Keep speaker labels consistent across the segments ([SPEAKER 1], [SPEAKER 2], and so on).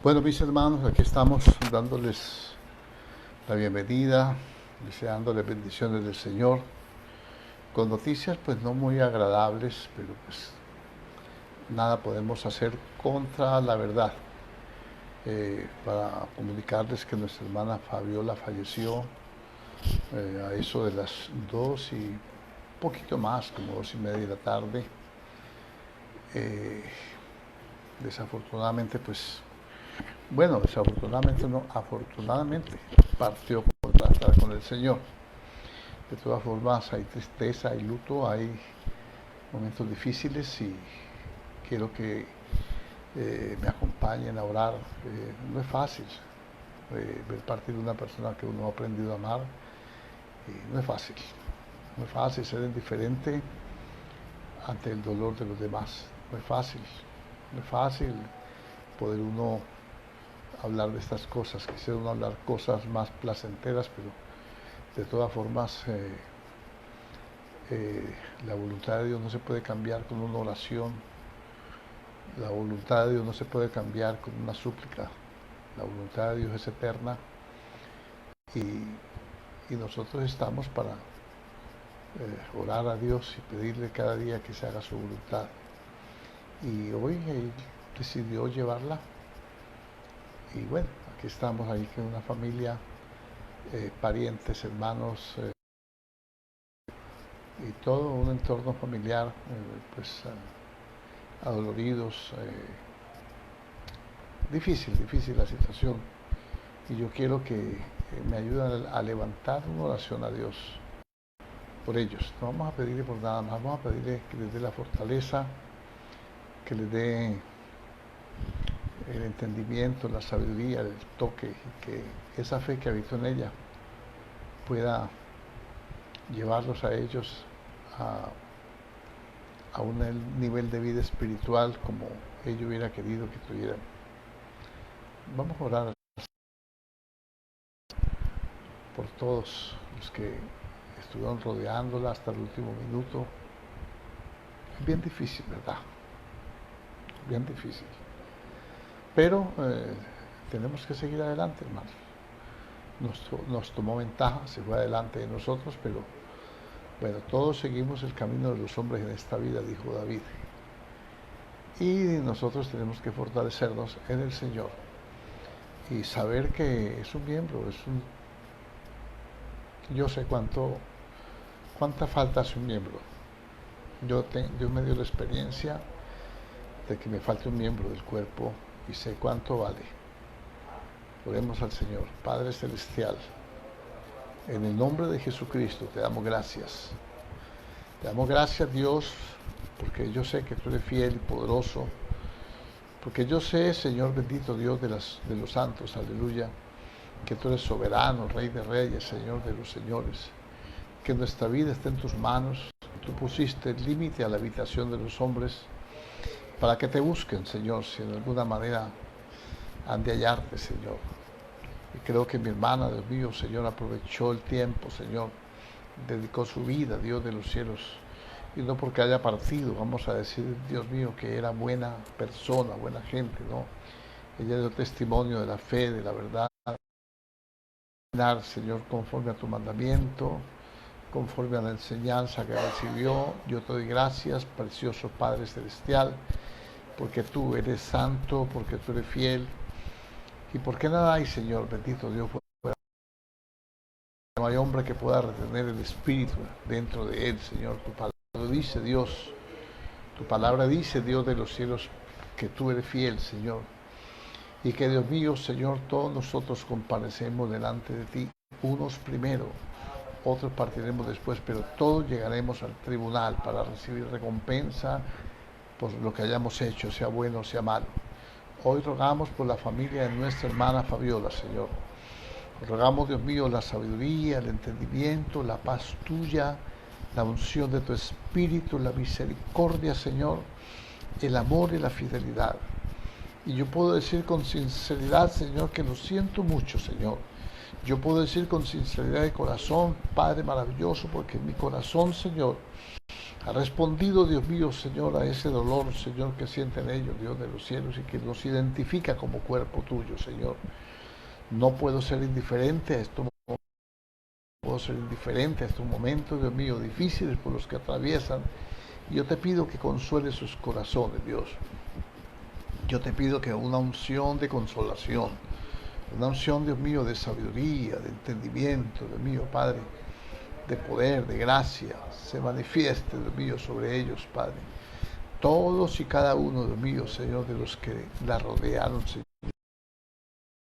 [SPEAKER 1] Bueno, mis hermanos, aquí estamos dándoles la bienvenida, deseándoles bendiciones del Señor, con noticias pues no muy agradables, pero pues nada podemos hacer contra la verdad. Para comunicarles que nuestra hermana Fabiola falleció a eso de las 2 y poquito más, como 2:30 de la tarde. Eh, Desafortunadamente pues bueno, desafortunadamente no, afortunadamente partió para estar con el Señor. De todas formas, hay tristeza, hay luto, hay momentos difíciles y quiero que me acompañen a orar. No es fácil ver partir de una persona que uno ha aprendido a amar. No es fácil. No es fácil ser indiferente ante el dolor de los demás. No es fácil. No es fácil poder uno hablar de estas cosas. Quisiera uno hablar cosas más placenteras, pero de todas formas la voluntad de Dios no se puede cambiar con una oración. La voluntad de Dios no se puede cambiar con una súplica. La voluntad de Dios es eterna y nosotros estamos para orar a Dios y pedirle cada día que se haga su voluntad. Y hoy Él decidió llevarla y bueno, aquí estamos ahí con una familia, parientes, hermanos y todo un entorno familiar pues adoloridos. Difícil la situación y yo quiero que me ayuden a levantar una oración a Dios por ellos. No vamos a pedirle por nada más, vamos a pedirle que les dé la fortaleza, que les dé el entendimiento, la sabiduría, el toque, y que esa fe que habitó en ella pueda llevarlos a ellos a un nivel de vida espiritual como ella hubiera querido que tuvieran. Vamos a orar por todos los que estuvieron rodeándola hasta el último minuto. Es bien difícil, ¿verdad? Bien difícil. Pero tenemos que seguir adelante, hermanos. Nos tomó ventaja, se fue adelante de nosotros, pero bueno, todos seguimos el camino de los hombres en esta vida, dijo David. Y nosotros tenemos que fortalecernos en el Señor y saber que es un miembro, yo sé cuánta falta hace un miembro. Dios me dio la experiencia de que me falte un miembro del cuerpo y sé cuánto vale. Oremos al Señor. Padre Celestial, en el nombre de Jesucristo te damos gracias. Te damos gracias, Dios, porque yo sé que tú eres fiel y poderoso, porque yo sé, Señor bendito Dios de los santos, aleluya, que tú eres soberano, Rey de reyes, Señor de los señores, que nuestra vida está en tus manos. Tú pusiste el límite a la habitación de los hombres para que te busquen, Señor, si en alguna manera han de hallarte, Señor. Y creo que mi hermana, Dios mío, Señor, aprovechó el tiempo, Señor, dedicó su vida, Dios de los cielos, y no porque haya partido, vamos a decir, Dios mío, que era buena persona, buena gente, no. Ella dio testimonio de la fe, de la verdad, Señor, conforme a tu mandamiento, conforme a la enseñanza que recibió. Yo te doy gracias, precioso Padre Celestial, porque tú eres santo, porque tú eres fiel, y porque nada hay, Señor, bendito Dios, no hay hombre que pueda retener el Espíritu dentro de él, Señor. Tu palabra dice, Dios, tu palabra dice, Dios de los cielos, que tú eres fiel, Señor. Y que, Dios mío, Señor, todos nosotros comparecemos delante de ti, unos primero, otros partiremos después, pero todos llegaremos al tribunal para recibir recompensa por lo que hayamos hecho, sea bueno o sea malo. Hoy rogamos por la familia de nuestra hermana Fabiola, Señor. Rogamos, Dios mío, la sabiduría, el entendimiento, la paz tuya, la unción de tu Espíritu, la misericordia, Señor, el amor y la fidelidad. Y yo puedo decir con sinceridad, Señor, que lo siento mucho, Señor. Yo puedo decir con sinceridad de corazón, Padre maravilloso, porque en mi corazón, Señor, Ha respondido, Dios mío, Señor, a ese dolor, Señor, que sienten ellos, Dios de los cielos, y que los identifica como cuerpo tuyo, Señor. No puedo ser indiferente a estos momentos, puedo ser indiferente a estos momentos, Dios mío, difíciles por los que atraviesan. Y yo te pido que consuele sus corazones, Dios. Yo te pido que una unción de consolación, una unción, Dios mío, de sabiduría, de entendimiento, Dios mío, Padre, de poder, de gracia, se manifieste, Dios mío, sobre ellos, Padre. Todos y cada uno, Dios mío, Señor, de los que la rodearon,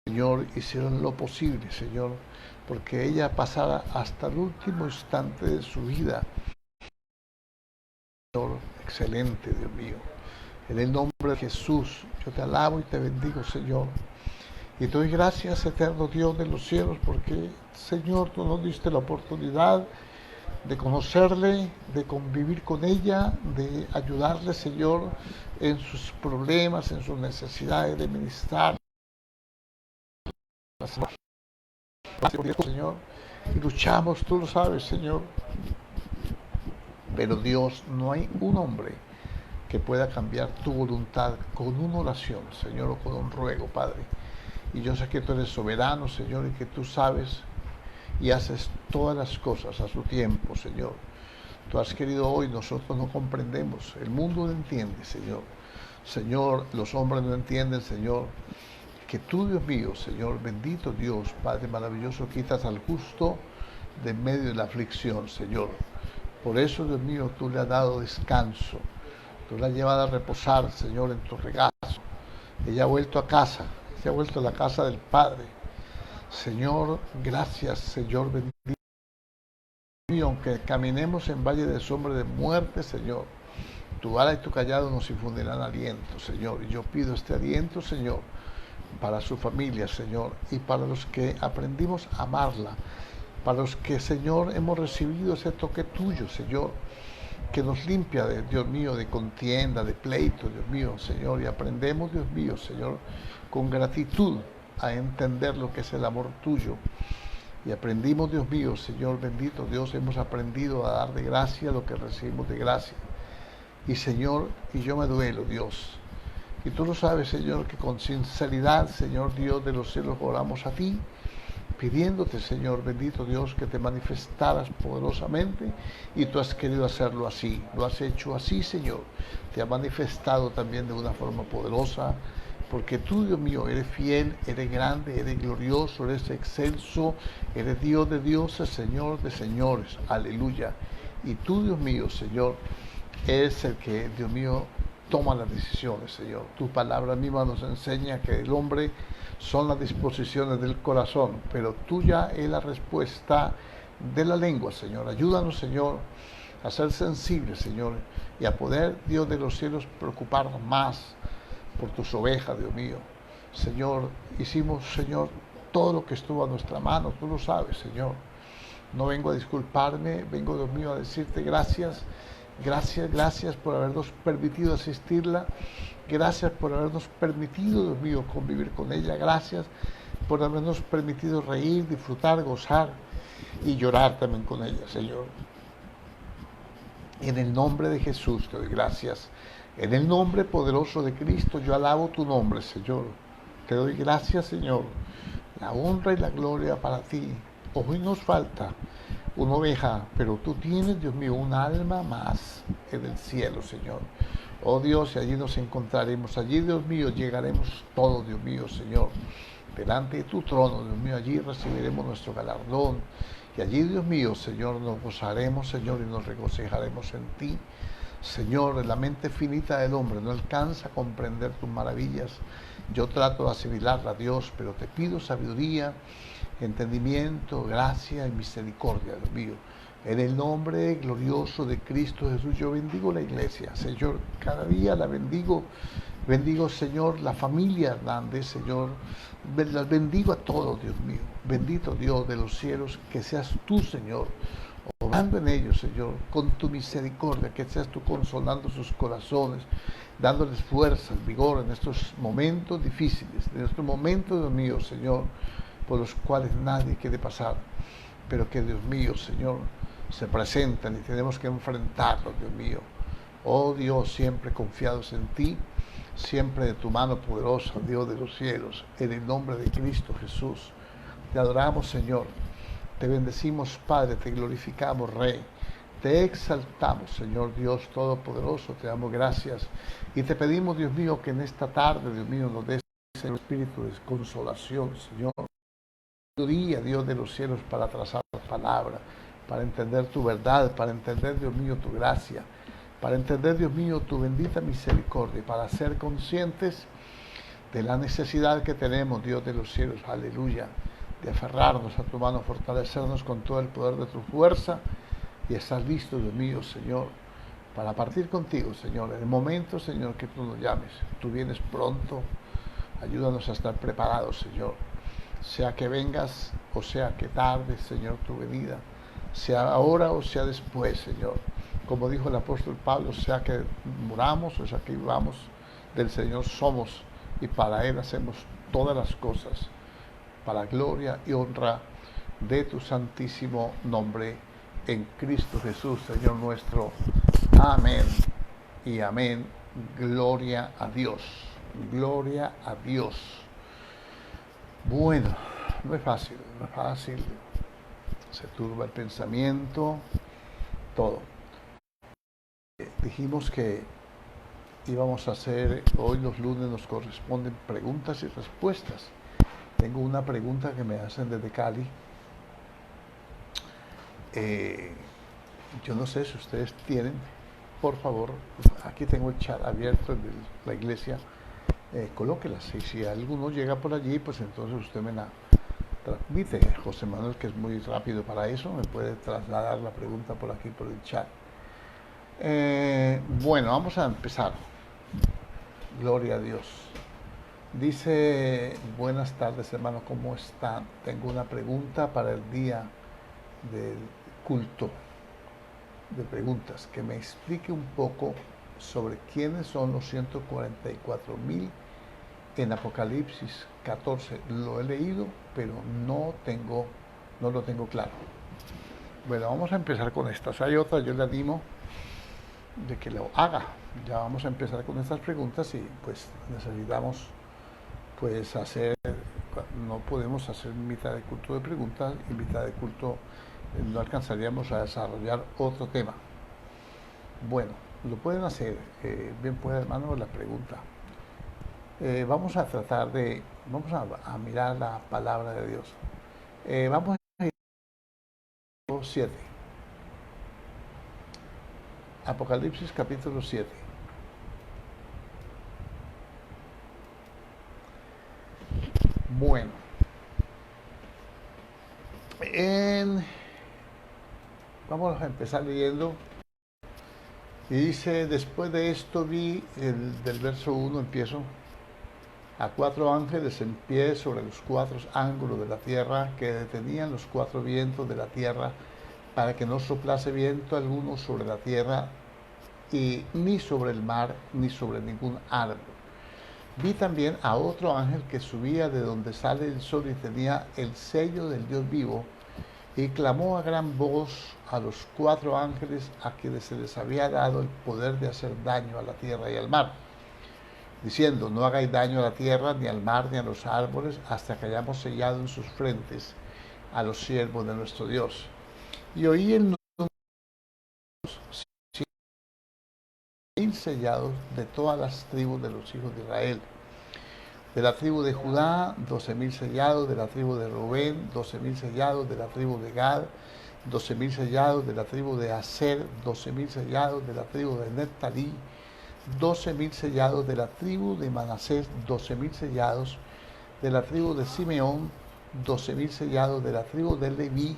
[SPEAKER 1] Señor, hicieron lo posible, Señor, porque ella pasara hasta el último instante de su vida. Señor, excelente, Dios mío. En el nombre de Jesús, yo te alabo y te bendigo, Señor. Y te doy gracias, eterno Dios de los cielos, porque, Señor, tú nos diste la oportunidad de conocerle, de convivir con ella, de ayudarle, Señor, en sus problemas, en sus necesidades, de ministrar. Señor, y luchamos, tú lo sabes, Señor. Pero Dios, no hay un hombre que pueda cambiar tu voluntad con una oración, Señor, o con un ruego, Padre. Y yo sé que tú eres soberano, Señor, y que tú sabes y haces todas las cosas a su tiempo, Señor. Tú has querido hoy, nosotros no comprendemos, el mundo no entiende, Señor. Señor, los hombres no entienden, Señor, que tú, Dios mío, Señor, bendito Dios, Padre maravilloso, quitas al justo de medio de la aflicción, Señor. Por eso, Dios mío, tú le has dado descanso, tú la has llevado a reposar, Señor, en tu regazo. Ella ha vuelto a casa, ella ha vuelto a la casa del Padre. Señor, gracias, Señor, bendito. Y aunque caminemos en valle de sombra de muerte, Señor, tu vara y tu callado nos infundirán aliento, Señor. Y yo pido este aliento, Señor, para su familia, Señor, y para los que aprendimos a amarla, para los que, Señor, hemos recibido ese toque tuyo, Señor, que nos limpia, Dios mío, de contienda, de pleito, Dios mío, Señor, y aprendemos, Dios mío, Señor, con gratitud a entender lo que es el amor tuyo. Y aprendimos, Dios mío, Señor bendito Dios, hemos aprendido a dar de gracia lo que recibimos de gracia. Y Señor, y yo me duelo, Dios. Y tú lo sabes, Señor, que con sinceridad, Señor Dios de los cielos, oramos a ti, pidiéndote, Señor bendito Dios, que te manifestaras poderosamente, y tú has querido hacerlo así, lo has hecho así, Señor. Te has manifestado también de una forma poderosa, porque tú, Dios mío, eres fiel, eres grande, eres glorioso, eres excelso, eres Dios de dioses, Señor de señores, aleluya. Y tú, Dios mío, Señor, eres el que, Dios mío, toma las decisiones, Señor. Tu palabra misma nos enseña que el hombre son las disposiciones del corazón, pero tuya es la respuesta de la lengua, Señor. Ayúdanos, Señor, a ser sensibles, Señor, y a poder, Dios de los cielos, preocuparnos más por tus ovejas, Dios mío. Señor, hicimos, Señor, todo lo que estuvo a nuestra mano, tú lo sabes, Señor. No vengo a disculparme, vengo, Dios mío, a decirte gracias. Gracias, gracias por habernos permitido asistirla. Gracias por habernos permitido, Dios mío, convivir con ella. Gracias por habernos permitido reír, disfrutar, gozar y llorar también con ella, Señor. En el nombre de Jesús te doy gracias. En el nombre poderoso de Cristo yo alabo tu nombre, Señor. Te doy gracias, Señor. La honra y la gloria para ti. Hoy nos falta una oveja, pero tú tienes, Dios mío, un alma más en el cielo, Señor. Oh Dios, y allí nos encontraremos. Allí, Dios mío, llegaremos todos, Dios mío, Señor, delante de tu trono, Dios mío. Allí recibiremos nuestro galardón. Y allí, Dios mío, Señor, nos gozaremos, Señor, y nos regocijaremos en ti. Señor, la mente finita del hombre no alcanza a comprender tus maravillas. Yo trato de asimilarla, Dios, pero te pido sabiduría, entendimiento, gracia y misericordia, Dios mío. En el nombre glorioso de Cristo Jesús, yo bendigo la iglesia, Señor, cada día la bendigo. Bendigo, Señor, la familia Hernández, Señor. Las bendigo a todos, Dios mío. Bendito Dios de los cielos, que seas tú, Señor, obrando en ellos, Señor, con tu misericordia, que seas tú consolando sus corazones, dándoles fuerza, vigor en estos momentos difíciles, en estos momentos, Dios mío, Señor, por los cuales nadie quiere pasar, pero que, Dios mío, Señor, se presentan y tenemos que enfrentarlos, Dios mío. Oh Dios, siempre confiados en ti, siempre de tu mano poderosa, Dios de los cielos, en el nombre de Cristo Jesús. Te adoramos, Señor. Te bendecimos, Padre, te glorificamos, Rey. Te exaltamos, Señor Dios Todopoderoso, te damos gracias. Y te pedimos, Dios mío, que en esta tarde, Dios mío, nos des el espíritu de consolación, Señor. Día, Dios de los cielos, para trazar la palabra, para entender tu verdad, para entender, Dios mío, tu gracia, para entender, Dios mío, tu bendita misericordia, para ser conscientes de la necesidad que tenemos, Dios de los cielos, aleluya, de aferrarnos a tu mano, fortalecernos con todo el poder de tu fuerza y estar listos, Dios mío, Señor, para partir contigo, Señor, en el momento, Señor, que tú nos llames. Tú vienes pronto, ayúdanos a estar preparados, Señor, sea que vengas o sea que tarde, Señor, tu venida, sea ahora o sea después, Señor. Como dijo el apóstol Pablo, sea que muramos o sea que vivamos, del Señor somos y para Él hacemos todas las cosas, para gloria y honra de tu santísimo nombre, en Cristo Jesús, Señor nuestro. Amén y amén. Gloria a Dios. Gloria a Dios. Bueno, no es fácil, no es fácil. Se turba el pensamiento, todo. Dijimos que íbamos a hacer, hoy los lunes nos corresponden preguntas y respuestas. Tengo una pregunta que me hacen desde Cali. Yo no sé si ustedes tienen, por favor, aquí tengo el chat abierto de la iglesia, colóquelas. Y si alguno llega por allí, pues entonces usted me la transmite. José Manuel, que es muy rápido para eso, me puede trasladar la pregunta por aquí, por el chat. Bueno, vamos a empezar. Gloria a Dios. Dice, buenas tardes, hermano, ¿cómo están? Tengo una pregunta para el día del culto de preguntas, que me explique un poco sobre quiénes son los 144,000 en Apocalipsis 14. Lo he leído, pero no lo tengo claro. Bueno, vamos a empezar con estas. Hay otra, yo le animo de que lo haga. Ya vamos a empezar con estas preguntas y pues necesitamos pues hacer, no podemos hacer mitad de culto de preguntas y mitad de culto, no alcanzaríamos a desarrollar otro tema. Bueno, lo pueden hacer, bien puede, hermano, la pregunta. Vamos a tratar de, vamos a mirar la palabra de Dios. Vamos a ir a 7. Apocalipsis capítulo 7. Bueno, vamos a empezar leyendo. Y dice, después de esto vi, del verso 1 empiezo, a 4 ángeles en pie sobre los 4 ángulos de la tierra, que detenían los 4 vientos de la tierra, para que no soplase viento alguno sobre la tierra, y ni sobre el mar, ni sobre ningún árbol. Vi también a otro ángel que subía de donde sale el sol y tenía el sello del Dios vivo, y clamó a gran voz a los 4 ángeles a quienes se les había dado el poder de hacer daño a la tierra y al mar, diciendo, no hagáis daño a la tierra, ni al mar, ni a los árboles, hasta que hayamos sellado en sus frentes a los siervos de nuestro Dios. Y oí el número 100,000 sellados de todas las tribus de los hijos de Israel. De la tribu de Judá, 12,000 sellados; de la tribu de Rubén, 12,000 sellados; de la tribu de Gad, 12,000 sellados; de la tribu de Aser, 12,000 sellados; de la tribu de Neftalí, 12,000 sellados; de la tribu de Manasés, 12,000 sellados; de la tribu de Simeón, 12,000 sellados; de la tribu de Leví,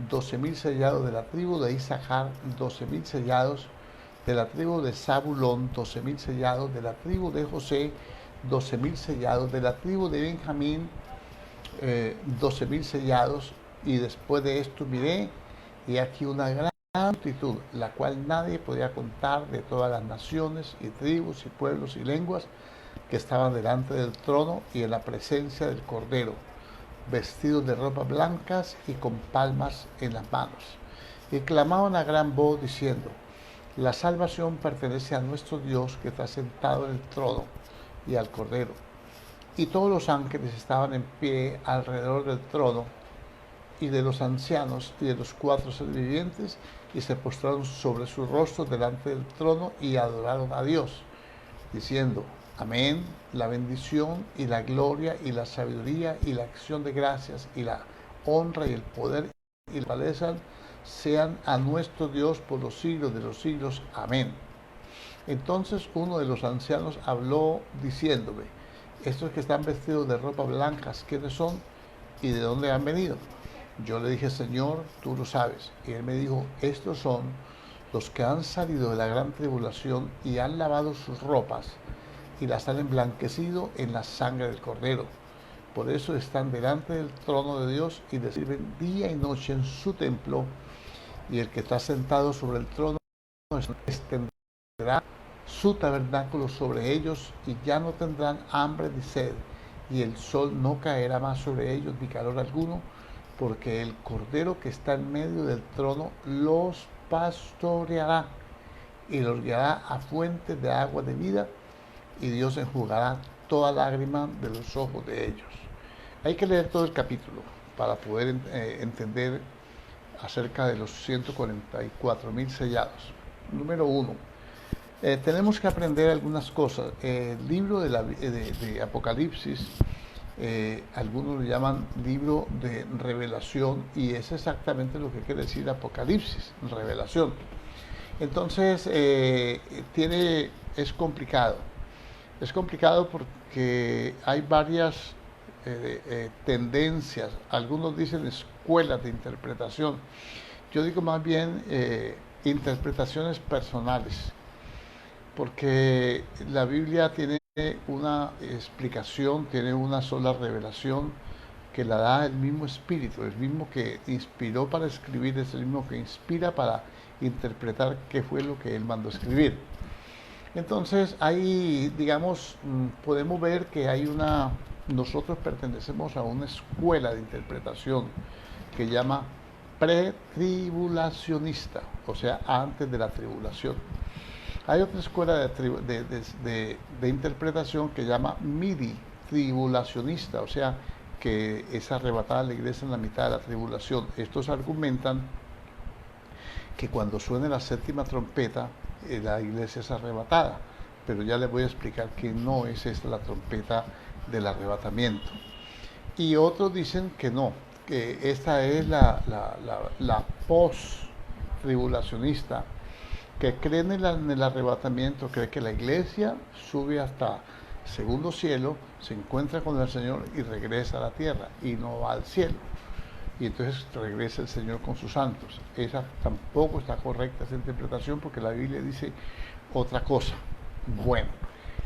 [SPEAKER 1] 12,000 sellados; de la tribu de Isachar, 12,000 sellados; de la tribu de Zabulón, 12,000 sellados; de la tribu de José, 12,000 sellados; de la tribu de Benjamín, 12,000 sellados. Y después de esto miré, y aquí una gran multitud, la cual nadie podía contar, de todas las naciones y tribus y pueblos y lenguas, que estaban delante del trono y en la presencia del Cordero, vestidos de ropas blancas y con palmas en las manos. y clamaban a gran voz diciendo: la salvación pertenece a nuestro Dios que está sentado en el trono y al Cordero. Y todos los ángeles estaban en pie alrededor del trono y de los ancianos y de los cuatro seres vivientes, y se postraron sobre sus rostros delante del trono y adoraron a Dios, diciendo: amén. La bendición y la gloria y la sabiduría y la acción de gracias y la honra y el poder y la fortaleza sean a nuestro Dios por los siglos de los siglos. Amén. Entonces uno de los ancianos habló diciéndome: estos que están vestidos de ropa blancas, ¿quiénes son y de dónde han venido? Yo le dije: Señor, tú lo sabes. Y él me dijo: estos son los que han salido de la gran tribulación y han lavado sus ropas y las han emblanquecido en la sangre del Cordero. Por eso están delante del trono de Dios y le sirven día y noche en su templo, y el que está sentado sobre el trono extenderá su tabernáculo sobre ellos, y ya no tendrán hambre ni sed, y el sol no caerá más sobre ellos ni calor alguno, porque el Cordero que está en medio del trono los pastoreará y los guiará a fuentes de agua de vida, y Dios enjugará toda lágrima de los ojos de ellos. Hay que leer todo el capítulo para poder entender acerca de los 144.000 sellados. Número 1. Tenemos que aprender algunas cosas. El libro de Apocalipsis, algunos lo llaman libro de revelación, y es exactamente lo que quiere decir Apocalipsis, revelación. Entonces, es complicado. Es complicado porque hay varias tendencias. Algunos dicen escuelas de interpretación. Yo digo más bien interpretaciones personales, porque la Biblia tiene una explicación, tiene una sola revelación que la da el mismo Espíritu, el mismo que inspiró para escribir, es el mismo que inspira para interpretar qué fue lo que Él mandó escribir. Entonces, ahí, digamos, podemos ver que nosotros pertenecemos a una escuela de interpretación que llama pretribulacionista, o sea, antes de la tribulación. Hay otra escuela de interpretación que llama midi tribulacionista, o sea, que es arrebatada la iglesia en la mitad de la tribulación. Estos argumentan que cuando suene la séptima trompeta, la iglesia es arrebatada, pero ya les voy a explicar que no es esta la trompeta del arrebatamiento. Y otros dicen que no, que esta es la post-tribulacionista, que creen en el arrebatamiento, cree que la iglesia sube hasta segundo cielo, se encuentra con el Señor y regresa a la tierra, y no va al cielo. Y entonces regresa el Señor con sus santos. Esa tampoco está correcta, esa interpretación, porque la Biblia dice otra cosa. Bueno,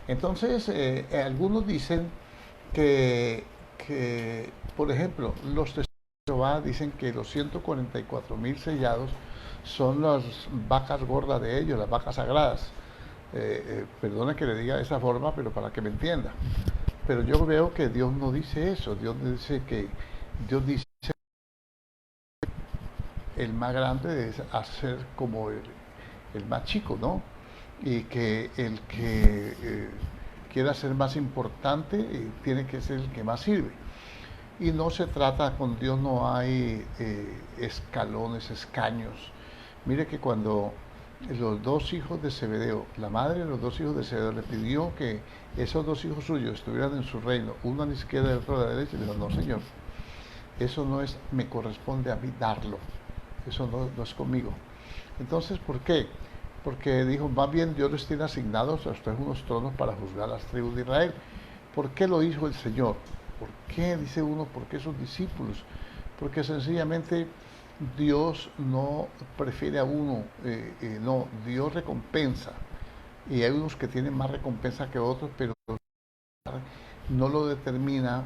[SPEAKER 1] entonces algunos dicen que, por ejemplo, los testigos de Jehová dicen que los 144.000 sellados son las vacas gordas de ellos, las vacas sagradas. Perdona que le diga de esa forma, pero para que me entienda. Pero yo veo que Dios no dice eso. Dios dice el más grande es hacer como el más chico, ¿no? Y que el que quiera ser más importante tiene que ser el que más sirve. Y no se trata, con Dios no hay escalones, escaños. Mire que cuando los dos hijos de Zebedeo, la madre de los dos hijos de Zebedeo, le pidió que esos dos hijos suyos estuvieran en su reino, uno a la izquierda y otro a la derecha, y le dijo: no, Señor, eso no es, me corresponde a mí darlo, eso no es conmigo. Entonces, ¿por qué? Porque dijo: más bien Dios les tiene asignados a ustedes unos tronos para juzgar las tribus de Israel. ¿Por qué lo hizo el Señor? ¿Por qué, dice uno, por qué sus discípulos? Porque sencillamente Dios no prefiere a uno, no, Dios recompensa. Y hay unos que tienen más recompensa que otros, pero no lo determina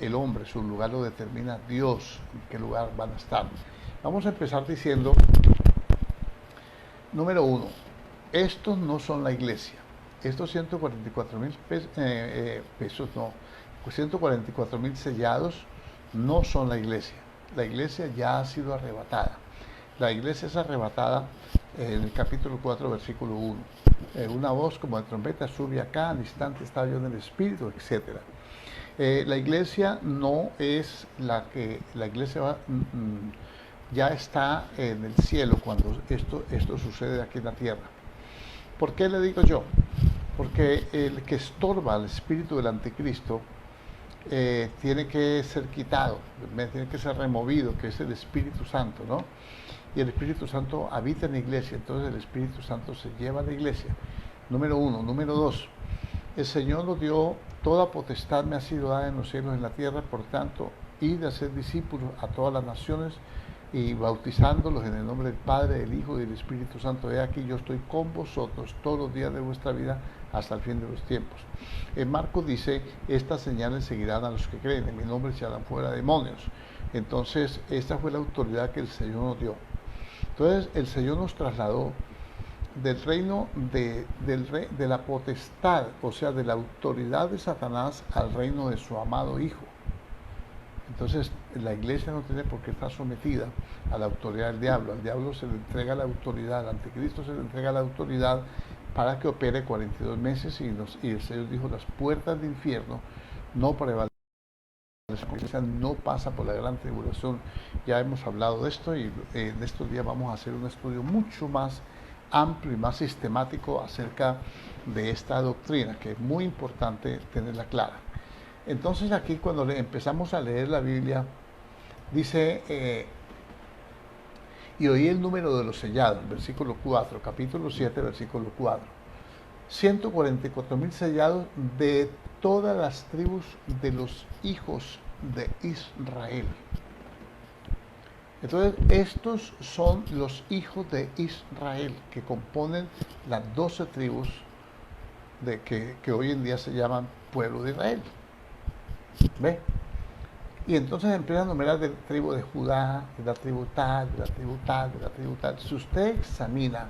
[SPEAKER 1] el hombre, su lugar lo determina Dios, en qué lugar van a estar. Vamos a empezar diciendo, número 1, estos no son la iglesia. Estos 144.000 pesos, no, 144.000 sellados no son la iglesia. La iglesia ya ha sido arrebatada. La iglesia es arrebatada en el capítulo 4, versículo 1. Una voz como de trompeta sube acá, al instante estaba yo en el Espíritu, etc. La iglesia no es la iglesia ya está en el cielo cuando esto sucede aquí en la tierra. ¿Por qué le digo yo? Porque el que estorba al espíritu del anticristo tiene que ser quitado, tiene que ser removido, que es el Espíritu Santo, ¿no? Y el Espíritu Santo habita en la iglesia, entonces el Espíritu Santo se lleva a la iglesia. Número 1. Número 2. El Señor nos dio, toda potestad me ha sido dada en los cielos y en la tierra, por tanto, id a ser discípulos a todas las naciones y bautizándolos en el nombre del Padre, del Hijo y del Espíritu Santo. He aquí, yo estoy con vosotros todos los días de vuestra vida hasta el fin de los tiempos. En Marcos dice, estas señales seguirán a los que creen, en mi nombre se harán fuera demonios. Entonces, esta fue la autoridad que el Señor nos dio. Entonces, el Señor nos trasladó del reino de la potestad, o sea, de la autoridad de Satanás al reino de su amado Hijo. Entonces, la iglesia no tiene por qué estar sometida a la autoridad del diablo. Al diablo se le entrega la autoridad, al anticristo se le entrega la autoridad para que opere 42 meses y el Señor dijo, las puertas del infierno no prevalecen. La iglesia no pasa por la gran tribulación. Ya hemos hablado de esto y en estos días vamos a hacer un estudio mucho más amplio y más sistemático acerca de esta doctrina, que es muy importante tenerla clara. Entonces aquí cuando empezamos a leer la Biblia, dice, y oí el número de los sellados, versículo 4, capítulo 7, versículo 4. 144,000 sellados de todas las tribus de los hijos de Israel. Entonces, estos son los hijos de Israel que componen las 12 tribus que hoy en día se llaman pueblo de Israel. ¿Ve? Y entonces empiezan a numerar de la tribu de Judá, de la tribu tal, de la tribu tal, de la tribu tal. Si usted examina,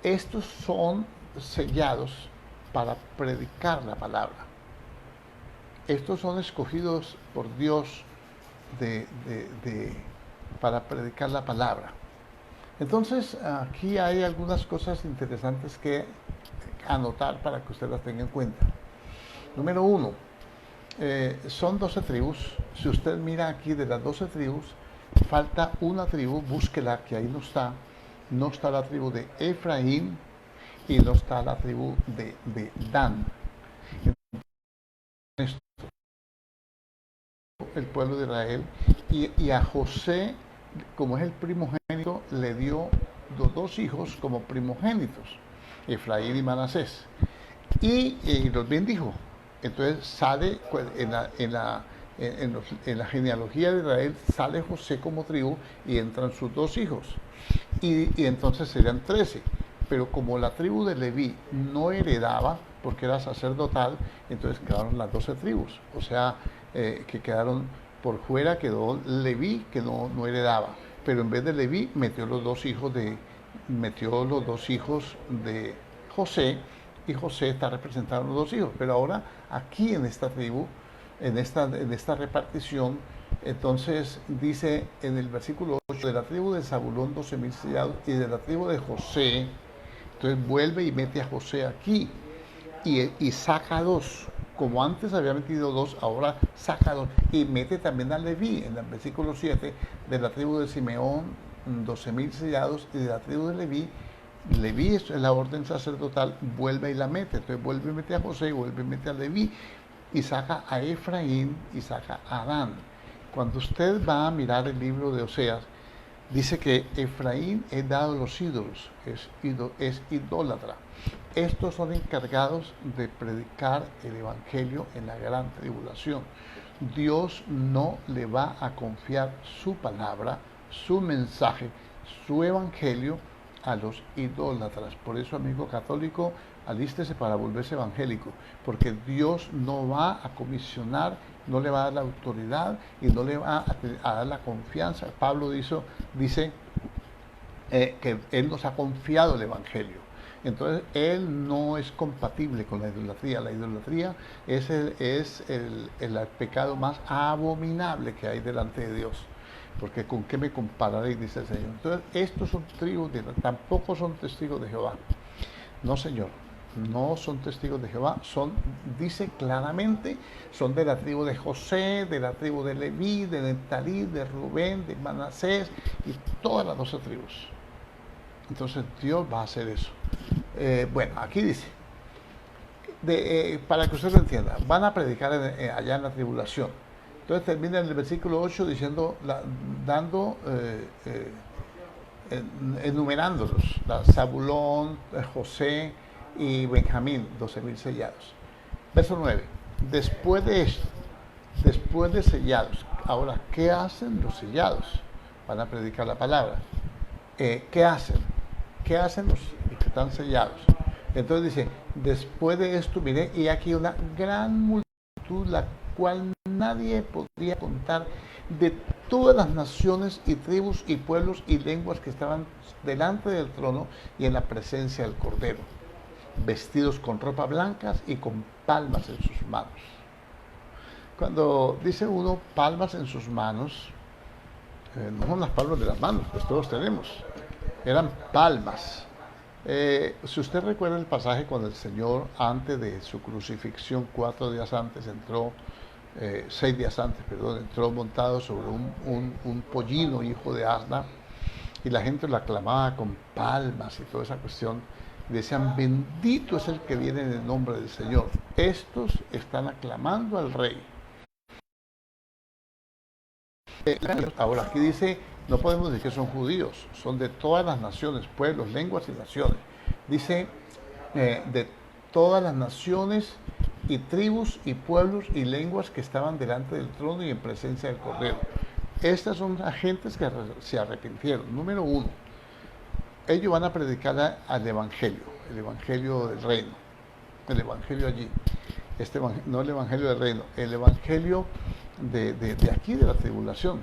[SPEAKER 1] estos son sellados para predicar la palabra. Estos son escogidos por Dios para predicar la palabra. Entonces, aquí hay algunas cosas interesantes que anotar para que usted las tenga en cuenta. Número 1, son 12 tribus. Si usted mira aquí de las 12 tribus, falta una tribu, búsquela, que ahí no está. No está la tribu de Efraín y no está la tribu de Dan. El pueblo de Israel y a José, como es el primogénito, le dio los dos hijos como primogénitos, Efraín y Manasés, y los bendijo. Entonces sale en la genealogía de Israel, sale José como tribu y entran sus dos hijos, y entonces serían 13. Pero como la tribu de Leví no heredaba, porque era sacerdotal, entonces quedaron las 12 tribus. O sea, que quedaron por fuera, quedó Leví, que no heredaba. Pero en vez de Leví, metió los dos hijos de José, y José está representando los dos hijos. Pero ahora, aquí en esta tribu, en esta repartición, entonces dice en el versículo 8, de la tribu de Zabulón 12,000 sellados, y de la tribu de José. Entonces vuelve y mete a José aquí y saca dos. Como antes había metido dos, ahora saca dos. Y mete también a Leví en el versículo 7, de la tribu de Simeón 12,000 sellados, y de la tribu de Leví es la orden sacerdotal, vuelve y la mete. Entonces vuelve y mete a José, y vuelve y mete a Leví, y saca a Efraín y saca a Dan. Cuando usted va a mirar el libro de Oseas, dice que Efraín es dado a los ídolos, es idólatra. Estos son encargados de predicar el evangelio en la gran tribulación. Dios no le va a confiar su palabra, su mensaje, su evangelio a los idólatras. Por eso, amigo católico, alístese para volverse evangélico, porque Dios no va a comisionar, no le va a dar la autoridad y no le va a dar la confianza. Pablo dice que Él nos ha confiado el evangelio. Entonces, Él no es compatible con la idolatría. La idolatría es el pecado más abominable que hay delante de Dios. porque ¿con qué me compararéis?, dice el Señor. Entonces, estos son tribus de Israel, tampoco son testigos de Jehová. No, Señor, no son testigos de Jehová, dice claramente, son de la tribu de José, de la tribu de Leví, de Neftalí, de Rubén, de Manasés y todas las 12 tribus. Entonces Dios va a hacer eso. Bueno, aquí dice, para que usted lo entienda, van a predicar allá en la tribulación. Entonces termina en el versículo 8 diciendo, enumerándolos, Zabulón, José y Benjamín, 12,000 sellados. Verso 9, después de sellados, ahora, ¿qué hacen los sellados? Van a predicar la palabra. ¿Qué hacen? ¿Qué hacen los que están sellados? Entonces dice, después de esto miré y aquí una gran multitud, la cual nadie podría contar, de todas las naciones y tribus y pueblos y lenguas que estaban delante del trono y en la presencia del Cordero, vestidos con ropas blancas y con palmas en sus manos. Cuando dice uno palmas en sus manos, no son las palmas de las manos, pues todos tenemos, eran palmas. Si usted recuerda el pasaje cuando el Señor, antes de su crucifixión, 4 días antes, 6 días antes, entró montado sobre un pollino, hijo de asna, y la gente lo aclamaba con palmas y toda esa cuestión. Decían, bendito es el que viene en el nombre del Señor. Estos están aclamando al Rey. Ahora, aquí dice, no podemos decir que son judíos, son de todas las naciones, pueblos, lenguas y naciones. Dice, de todas las naciones y tribus y pueblos y lenguas que estaban delante del trono y en presencia del Cordero. Estas son agentes que se arrepintieron. Número 1, ellos van a predicar el Evangelio del reino, el Evangelio allí. No el Evangelio del reino, el Evangelio de aquí de la tribulación,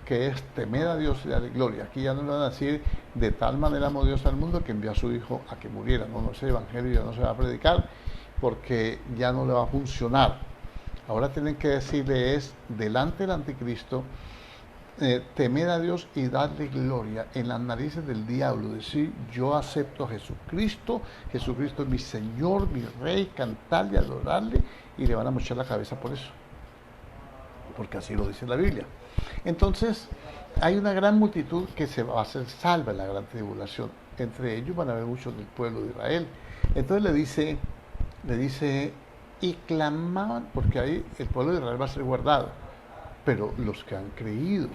[SPEAKER 1] que es temer a Dios y darle gloria. Aquí ya no le van a decir, de tal manera amó Dios al mundo que envió a su Hijo a que muriera. No, ese Evangelio ya no se va a predicar porque ya no le va a funcionar. Ahora tienen que decirle delante del anticristo, temer a Dios y darle gloria en las narices del diablo, decir, yo acepto a Jesucristo, Jesucristo es mi Señor, mi Rey, cantarle, adorarle, y le van a mochar la cabeza por eso, porque así lo dice la Biblia. Entonces, hay una gran multitud que se va a hacer salva en la gran tribulación. Entre ellos van a haber muchos del pueblo de Israel. Entonces le dice, y clamaban, porque ahí el pueblo de Israel va a ser guardado, pero los que han creído,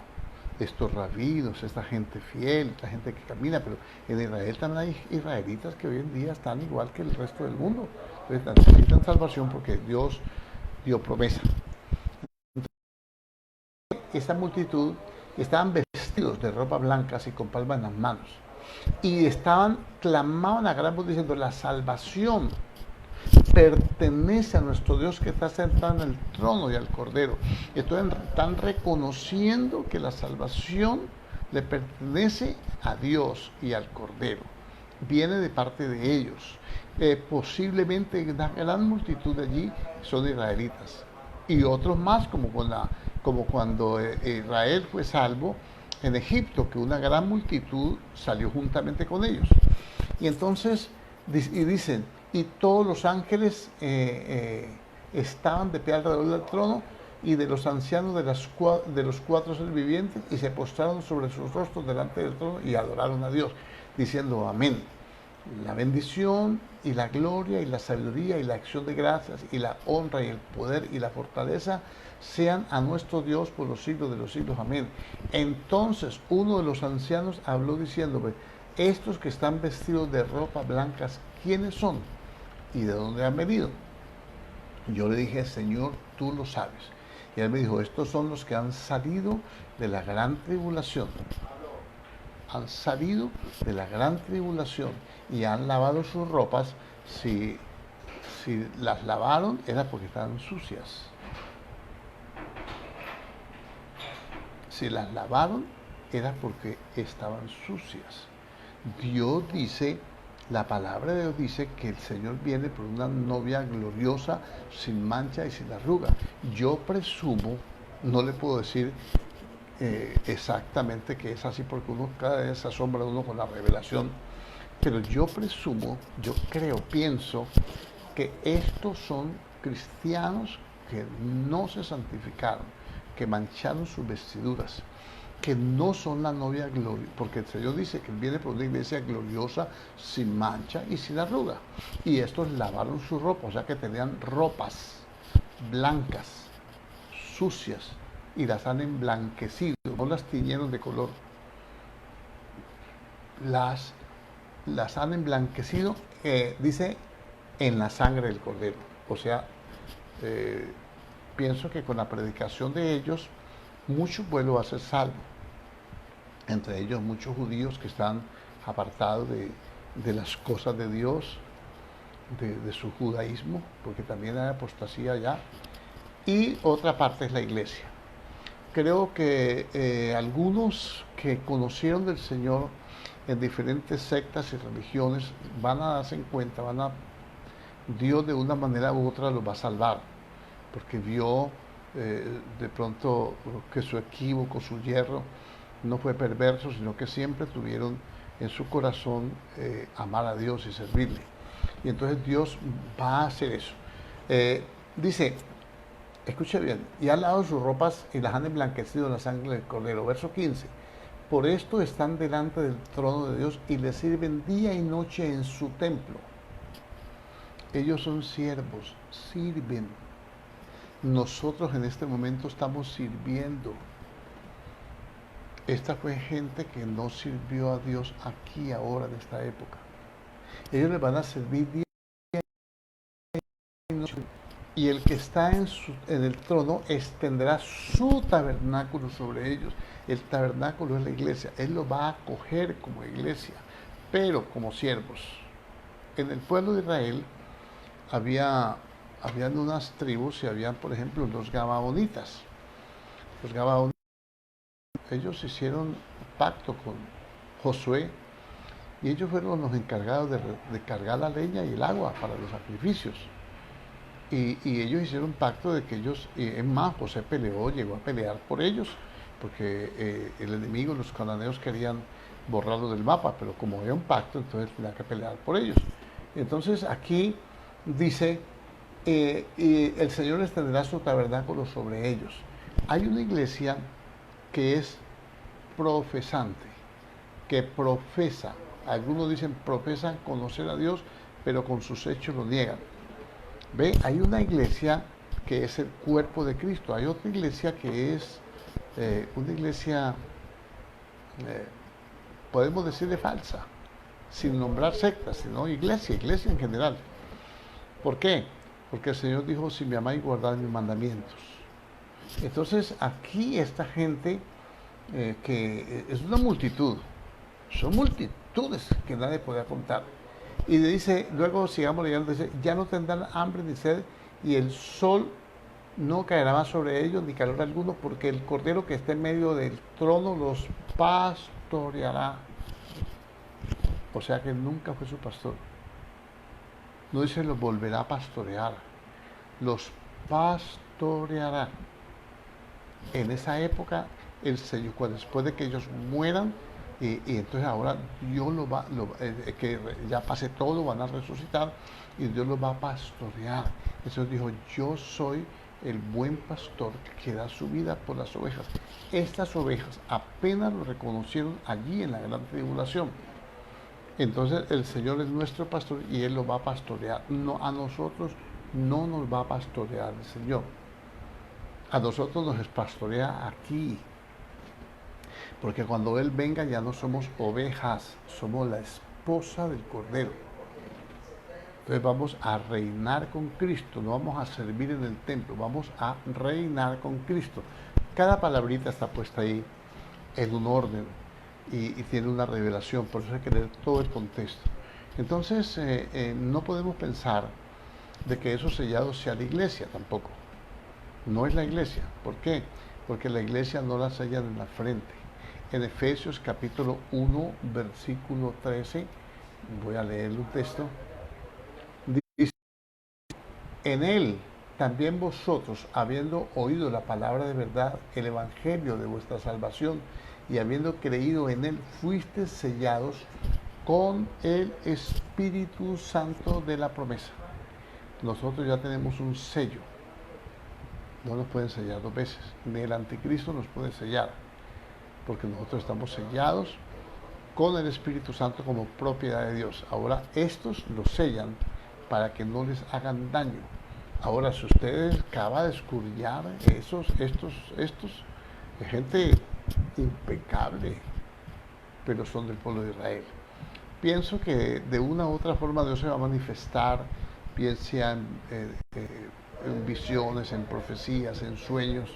[SPEAKER 1] estos rabinos, esta gente fiel, esta gente que camina, pero en Israel también hay israelitas que hoy en día están igual que el resto del mundo. Entonces necesitan salvación porque Dios dio promesa. Esta multitud estaban vestidos de ropa blancas y con palmas en las manos. Y clamaban a gran voz diciendo, la salvación pertenece a nuestro Dios que está sentado en el trono y al Cordero. Entonces están reconociendo que la salvación le pertenece a Dios y al Cordero. Viene de parte de ellos. Posiblemente una gran multitud de allí son israelitas. Y otros más, como cuando Israel fue salvo en Egipto, que una gran multitud salió juntamente con ellos. Y entonces, dicen, y todos los ángeles estaban de pie alrededor del trono y de los ancianos de los 4 seres vivientes, y se postraron sobre sus rostros delante del trono y adoraron a Dios, diciendo amén. La bendición y la gloria y la sabiduría y la acción de gracias y la honra y el poder y la fortaleza sean a nuestro Dios por los siglos de los siglos. Amén. Entonces uno de los ancianos habló diciéndome, estos que están vestidos de ropa blancas, ¿quiénes son? ¿Y de dónde han venido? Yo le dije, Señor, tú lo sabes. Y él me dijo, estos son los que han salido de la gran tribulación. Han salido de la gran tribulación y han lavado sus ropas. Si las lavaron era porque estaban sucias. Si las lavaron era porque estaban sucias. Dios dice, la palabra de Dios dice que el Señor viene por una novia gloriosa, sin mancha y sin arruga. Yo presumo, no le puedo decir exactamente que es así, porque uno cada vez se asombra uno con la revelación. Pero yo presumo, yo creo, pienso que estos son cristianos que no se santificaron, que mancharon sus vestiduras, que no son la novia gloriosa, porque el Señor dice que Él viene por una iglesia gloriosa, sin mancha y sin arruga. Y estos lavaron su ropa, o sea que tenían ropas blancas, sucias, y las han emblanquecido, no las tiñeron de color, las, las han emblanquecido, dice, en la sangre del Cordero. O sea, eh, pienso que con la predicación de ellos, mucho pueblo va a ser salvo. Entre ellos muchos judíos que están apartados de las cosas de Dios, de su judaísmo, porque también hay apostasía allá. Y otra parte es la iglesia. Creo que algunos que conocieron del Señor en diferentes sectas y religiones van a darse en cuenta, Dios de una manera u otra los va a salvar, porque vio de pronto que su equívoco, su yerro, no fue perverso, sino que siempre tuvieron en su corazón amar a Dios y servirle. Y entonces Dios va a hacer eso. Dice, escuche bien, y han lavado sus ropas y las han emblanquecido en la sangre del Cordero. Verso 15. Por esto están delante del trono de Dios y le sirven día y noche en su templo. Ellos son siervos, sirven. Nosotros en este momento estamos sirviendo. Esta fue gente que no sirvió a Dios aquí, ahora, en esta época. Ellos les van a servir día y noche. Y el que está en el trono extenderá su tabernáculo sobre ellos. El tabernáculo es la iglesia. Él lo va a acoger como iglesia, pero como siervos. En el pueblo de Israel habían unas tribus y habían, por ejemplo, los gabaonitas. Los gabaonitas, ellos hicieron pacto con Josué y ellos fueron los encargados de cargar la leña y el agua para los sacrificios. Y ellos hicieron pacto de que ellos, es más, José peleó, llegó a pelear por ellos, porque el enemigo, los cananeos, querían borrarlo del mapa, pero como había un pacto, entonces tenía que pelear por ellos. Entonces aquí dice, y el Señor extenderá su tabernáculo sobre ellos. Hay una iglesia que es profesante, que profesa, algunos dicen profesan conocer a Dios, pero con sus hechos lo niegan. Ve, hay una iglesia que es el cuerpo de Cristo, hay otra iglesia que es una iglesia, podemos decirle falsa, sin nombrar sectas, sino iglesia en general. ¿Por qué? Porque el Señor dijo, si me amáis, guardad mis mandamientos. Entonces aquí esta gente, que es una multitud, son multitudes que nadie puede contar. Y dice, luego sigamos leyendo, dice, ya no tendrán hambre ni sed, y el sol no caerá más sobre ellos, ni calor alguno, porque el Cordero que está en medio del trono los pastoreará. O sea que nunca fue su pastor. No dice los volverá a pastorear, los pastoreará. En esa época, el Señor, después de que ellos mueran, y entonces ahora Dios que ya pase todo, van a resucitar y Dios los va a pastorear. Jesús dijo, yo soy el buen pastor que da su vida por las ovejas. Estas ovejas apenas lo reconocieron allí en la gran tribulación. Entonces el Señor es nuestro pastor y Él lo va a pastorear. No, a nosotros no nos va a pastorear el Señor. A nosotros nos pastorea aquí. Porque cuando Él venga ya no somos ovejas, somos la esposa del Cordero. Entonces vamos a reinar con Cristo, no vamos a servir en el templo, vamos a reinar con Cristo. Cada palabrita está puesta ahí en un orden y tiene una revelación, por eso hay que leer todo el contexto. Entonces no podemos pensar de que esos sellados sea la iglesia tampoco. No es la iglesia. ¿Por qué? Porque la iglesia no la sellan en la frente. En Efesios capítulo 1, versículo 13, voy a leer un texto, dice, en Él también vosotros, habiendo oído la palabra de verdad, el evangelio de vuestra salvación, y habiendo creído en él, fuisteis sellados con el Espíritu Santo de la promesa. Nosotros ya tenemos un sello. No nos pueden sellar dos veces. Ni el anticristo nos puede sellar, porque nosotros estamos sellados con el Espíritu Santo como propiedad de Dios. Ahora estos los sellan para que no les hagan daño. Ahora, si ustedes acaban de escudriñar estos, de gente impecable, pero son del pueblo de Israel. Pienso que de una u otra forma Dios se va a manifestar, bien sean en visiones, en profecías, en sueños,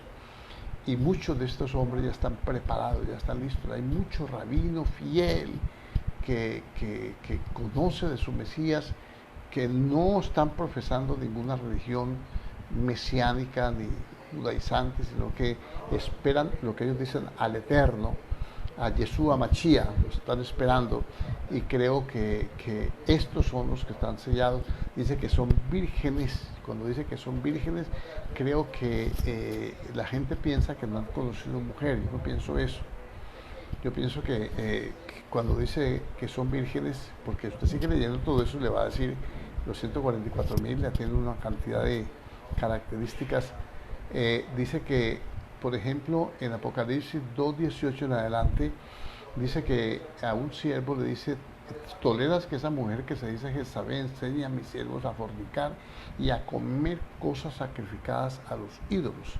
[SPEAKER 1] y muchos de estos hombres ya están preparados, ya están listos. Hay mucho rabino fiel que conoce de su Mesías, que no están profesando ninguna religión mesiánica ni judaizante, sino que esperan lo que ellos dicen al Eterno, a Yeshua Mashiach, lo están esperando, y creo que estos son los que están sellados. Dice que son vírgenes. Cuando dice que son vírgenes, creo que la gente piensa que no han conocido mujer. Yo no pienso eso. Yo pienso que cuando dice que son vírgenes, porque usted sigue leyendo todo eso, le va a decir los 144,000, ya tiene una cantidad de características. Dice que, por ejemplo, en Apocalipsis 2:18 en adelante, dice que a un siervo le dice: toleras que esa mujer que se dice Jezabel enseñe a mis siervos a fornicar y a comer cosas sacrificadas a los ídolos.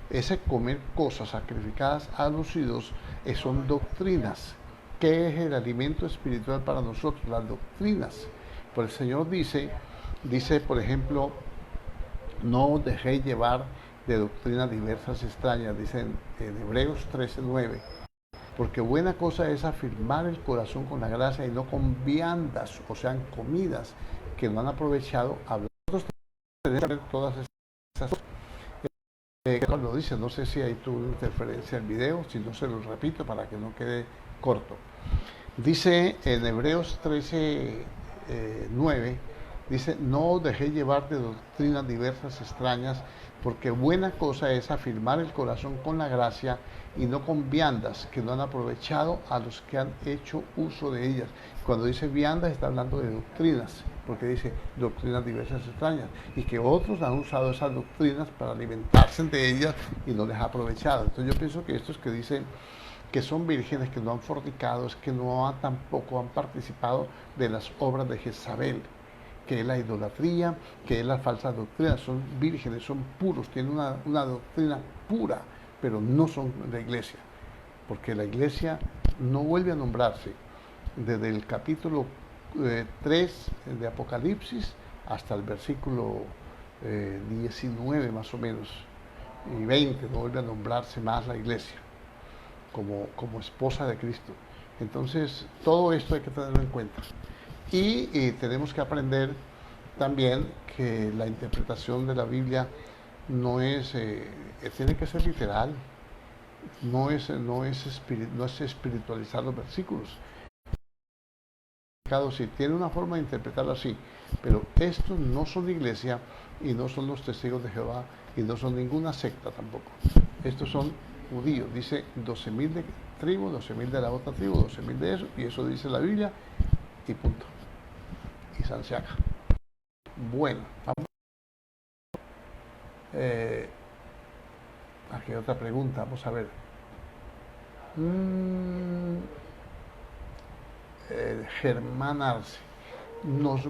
[SPEAKER 1] Ese comer cosas sacrificadas a los ídolos son doctrinas. ¿Qué es el alimento espiritual para nosotros? Las doctrinas. Pues el Señor dice, por ejemplo, no os dejéis llevar de doctrinas diversas y extrañas, dice en Hebreos 13:9. Porque buena cosa es afirmar el corazón con la gracia y no con viandas, o sean comidas que no han aprovechado. Nosotros tenemos que ver todas esas cosas. Lo dice, no sé si hay tu interferencia en el video, si no se lo repito para que no quede corto. Dice en Hebreos 13:9, dice: no os dejéis llevar de doctrinas diversas extrañas, porque buena cosa es afirmar el corazón con la gracia y no con viandas que no han aprovechado a los que han hecho uso de ellas. Cuando dice viandas está hablando de doctrinas, porque dice doctrinas diversas extrañas, y que otros han usado esas doctrinas para alimentarse de ellas y no les ha aprovechado. Entonces yo pienso que estos que dicen que son vírgenes, que no han fornicado, es que tampoco han participado de las obras de Jezabel, que es la idolatría, que es la falsa doctrina. Son vírgenes, son puros, tienen una doctrina pura, pero no son la iglesia, porque la iglesia no vuelve a nombrarse desde el capítulo 3 de Apocalipsis hasta el versículo 19 más o menos, y 20, no vuelve a nombrarse más la iglesia como esposa de Cristo. Entonces, todo esto hay que tenerlo en cuenta. Y tenemos que aprender también que la interpretación de la Biblia no es, tiene que ser literal, no es espiritualizar los versículos. Sí, tiene una forma de interpretarlo así, pero estos no son iglesia y no son los testigos de Jehová y no son ninguna secta tampoco. Estos son judíos, dice 12,000 de tribu, 12,000 de la otra tribu, 12,000 de eso, y eso dice la Biblia, y punto. Y se acaba. Bueno, vamos. Aquí hay otra pregunta, vamos a ver. Germán Arce, nos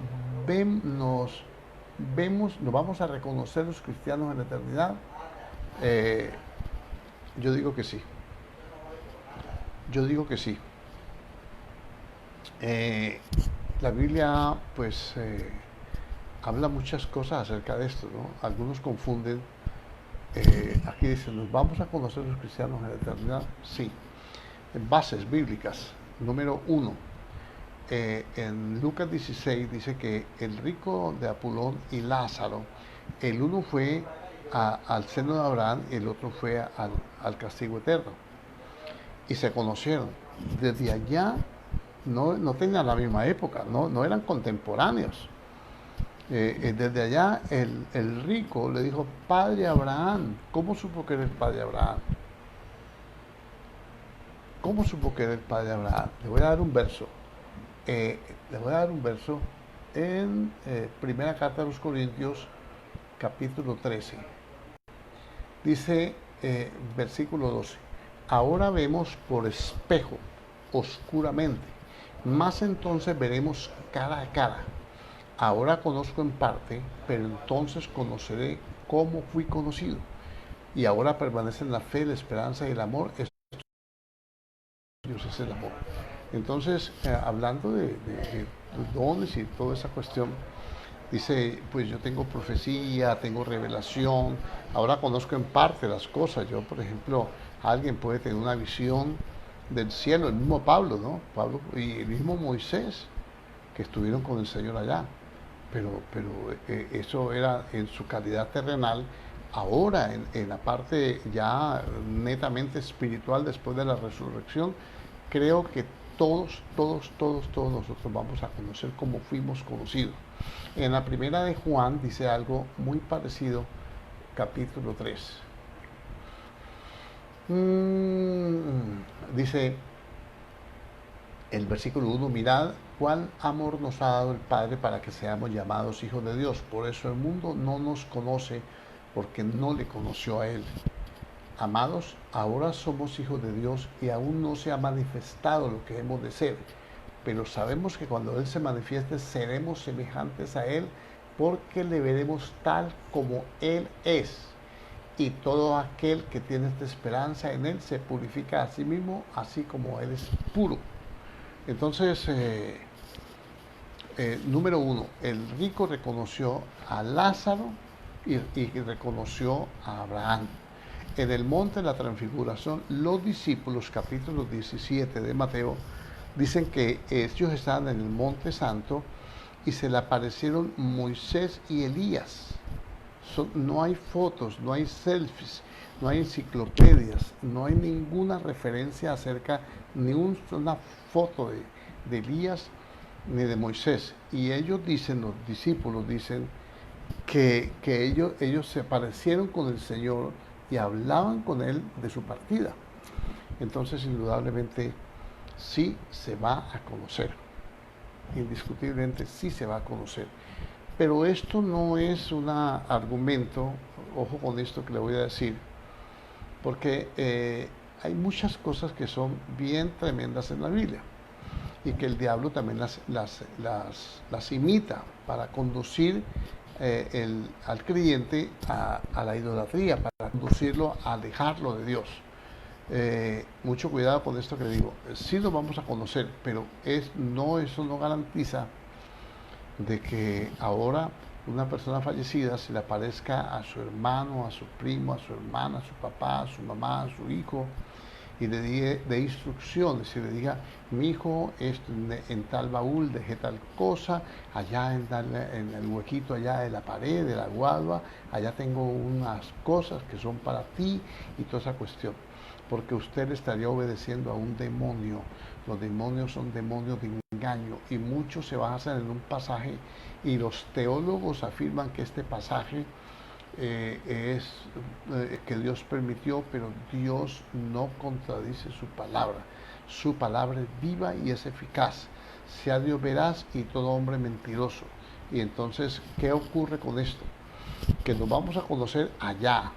[SPEAKER 1] vamos a reconocer los cristianos en la eternidad. Yo digo que sí. La Biblia pues habla muchas cosas acerca de esto, ¿no? Algunos confunden. Aquí dice: ¿nos vamos a conocer los cristianos en la eternidad? Sí. En bases bíblicas, número 1, en Lucas 16 dice que el rico de Apulón y Lázaro, el uno fue al seno de Abraham y el otro fue al castigo eterno, y se conocieron. Desde allá no tenían la misma época, no eran contemporáneos. Desde allá el rico le dijo, Padre Abraham. ¿Cómo supo que era el Padre Abraham? ¿Cómo supo que era el Padre Abraham? Le voy a dar un verso. Le voy a dar un verso en Primera Carta de los Corintios, capítulo 13. Dice, versículo 12, ahora vemos por espejo, oscuramente, más entonces veremos cara a cara. Ahora conozco en parte, pero entonces conoceré cómo fui conocido. Y ahora permanecen la fe, la esperanza y el amor. Dios es el amor. Entonces, hablando de dones y toda esa cuestión, dice, pues yo tengo profecía, tengo revelación, ahora conozco en parte las cosas. Yo, por ejemplo, alguien puede tener una visión del cielo, el mismo Pablo, ¿no? Pablo y el mismo Moisés, que estuvieron con el Señor allá. Pero eso era en su calidad terrenal. Ahora, en la parte ya netamente espiritual después de la resurrección, creo que todos nosotros vamos a conocer como fuimos conocidos. En la primera de Juan dice algo muy parecido, capítulo 3. Dice el versículo 1, mirad cuál amor nos ha dado el Padre para que seamos llamados hijos de Dios. Por eso el mundo no nos conoce, porque no le conoció a Él. Amados, ahora somos hijos de Dios y aún no se ha manifestado lo que hemos de ser. Pero sabemos que cuando Él se manifieste seremos semejantes a Él, porque le veremos tal como Él es. Y todo aquel que tiene esta esperanza en Él se purifica a sí mismo, así como Él es puro. Entonces, número uno, el rico reconoció a Lázaro y reconoció a Abraham. En el monte de la transfiguración, los discípulos, capítulo 17 de Mateo, dicen que ellos estaban en el monte santo y se le aparecieron Moisés y Elías. No hay fotos, no hay selfies, no hay enciclopedias, no hay ninguna referencia acerca, ni una foto de Elías ni de Moisés. Y ellos dicen, los discípulos dicen, que ellos se aparecieron con el Señor y hablaban con Él de su partida. Entonces, indudablemente, sí se va a conocer. Indiscutiblemente sí se va a conocer. Pero esto no es un argumento, ojo con esto que le voy a decir, porque hay muchas cosas que son bien tremendas en la Biblia y que el diablo también las imita para conducir al creyente a la idolatría, para conducirlo a alejarlo de Dios. Mucho cuidado con esto que le digo. Sí lo vamos a conocer, pero eso no garantiza de que ahora una persona fallecida se le aparezca a su hermano, a su primo, a su hermana, a su papá, a su mamá, a su hijo, y le dé instrucciones y le diga, mi hijo, en tal baúl dejé tal cosa, allá en el huequito allá de la pared, de la guadua, allá tengo unas cosas que son para ti y toda esa cuestión. Porque usted estaría obedeciendo a un demonio. Los demonios son demonios de engaño y muchos se basan en un pasaje y los teólogos afirman que este pasaje es que Dios permitió, pero Dios no contradice su palabra. Su palabra es viva y es eficaz. Sea Dios veraz y todo hombre mentiroso. Y entonces, ¿qué ocurre con esto? Que nos vamos a conocer allá,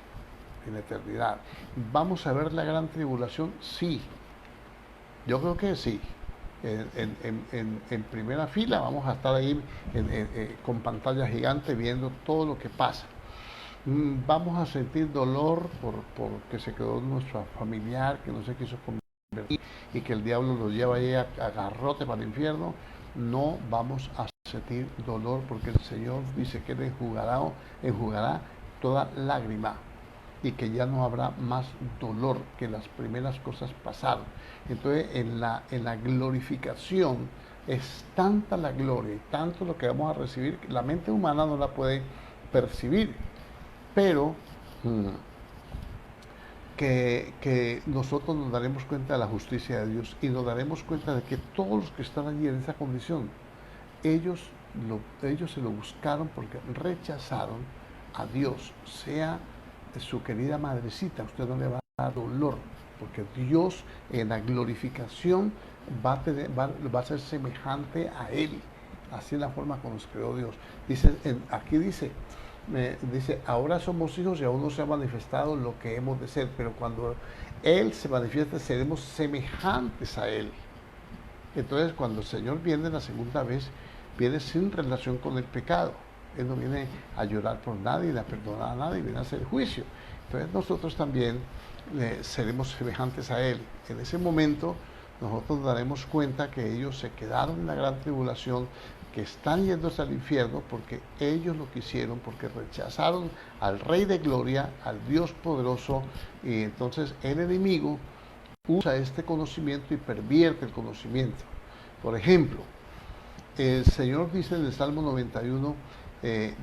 [SPEAKER 1] en la eternidad. ¿Vamos a ver la gran tribulación? Sí. Yo creo que sí. En primera fila vamos a estar ahí con pantalla gigante viendo todo lo que pasa. Vamos a sentir dolor porque se quedó nuestro familiar que no se quiso convertir y que el diablo lo lleva ahí a garrote para el infierno. No vamos a sentir dolor porque el Señor dice que Él enjugará toda lágrima y que ya no habrá más dolor, que las primeras cosas pasaron. Entonces en la glorificación es tanta la gloria y tanto lo que vamos a recibir que la mente humana no la puede percibir, pero que nosotros nos daremos cuenta de la justicia de Dios y nos daremos cuenta de que todos los que están allí en esa condición, ellos ellos se lo buscaron porque rechazaron a Dios, sea su querida madrecita, usted no le va a dar dolor, porque Dios en la glorificación va a ser semejante a Él. Así es la forma como nos creó Dios. Dice, aquí dice, ahora somos hijos y aún no se ha manifestado lo que hemos de ser, pero cuando Él se manifieste seremos semejantes a Él. Entonces, cuando el Señor viene la segunda vez, viene sin relación con el pecado. Él no viene a llorar por nadie, ni a perdonar a nadie, viene a hacer juicio. Entonces, nosotros también seremos semejantes a Él. En ese momento, nosotros daremos cuenta que ellos se quedaron en la gran tribulación, que están yéndose al infierno porque ellos lo quisieron, porque rechazaron al Rey de Gloria, al Dios poderoso, y entonces el enemigo usa este conocimiento y pervierte el conocimiento. Por ejemplo, el Señor dice en el Salmo 91,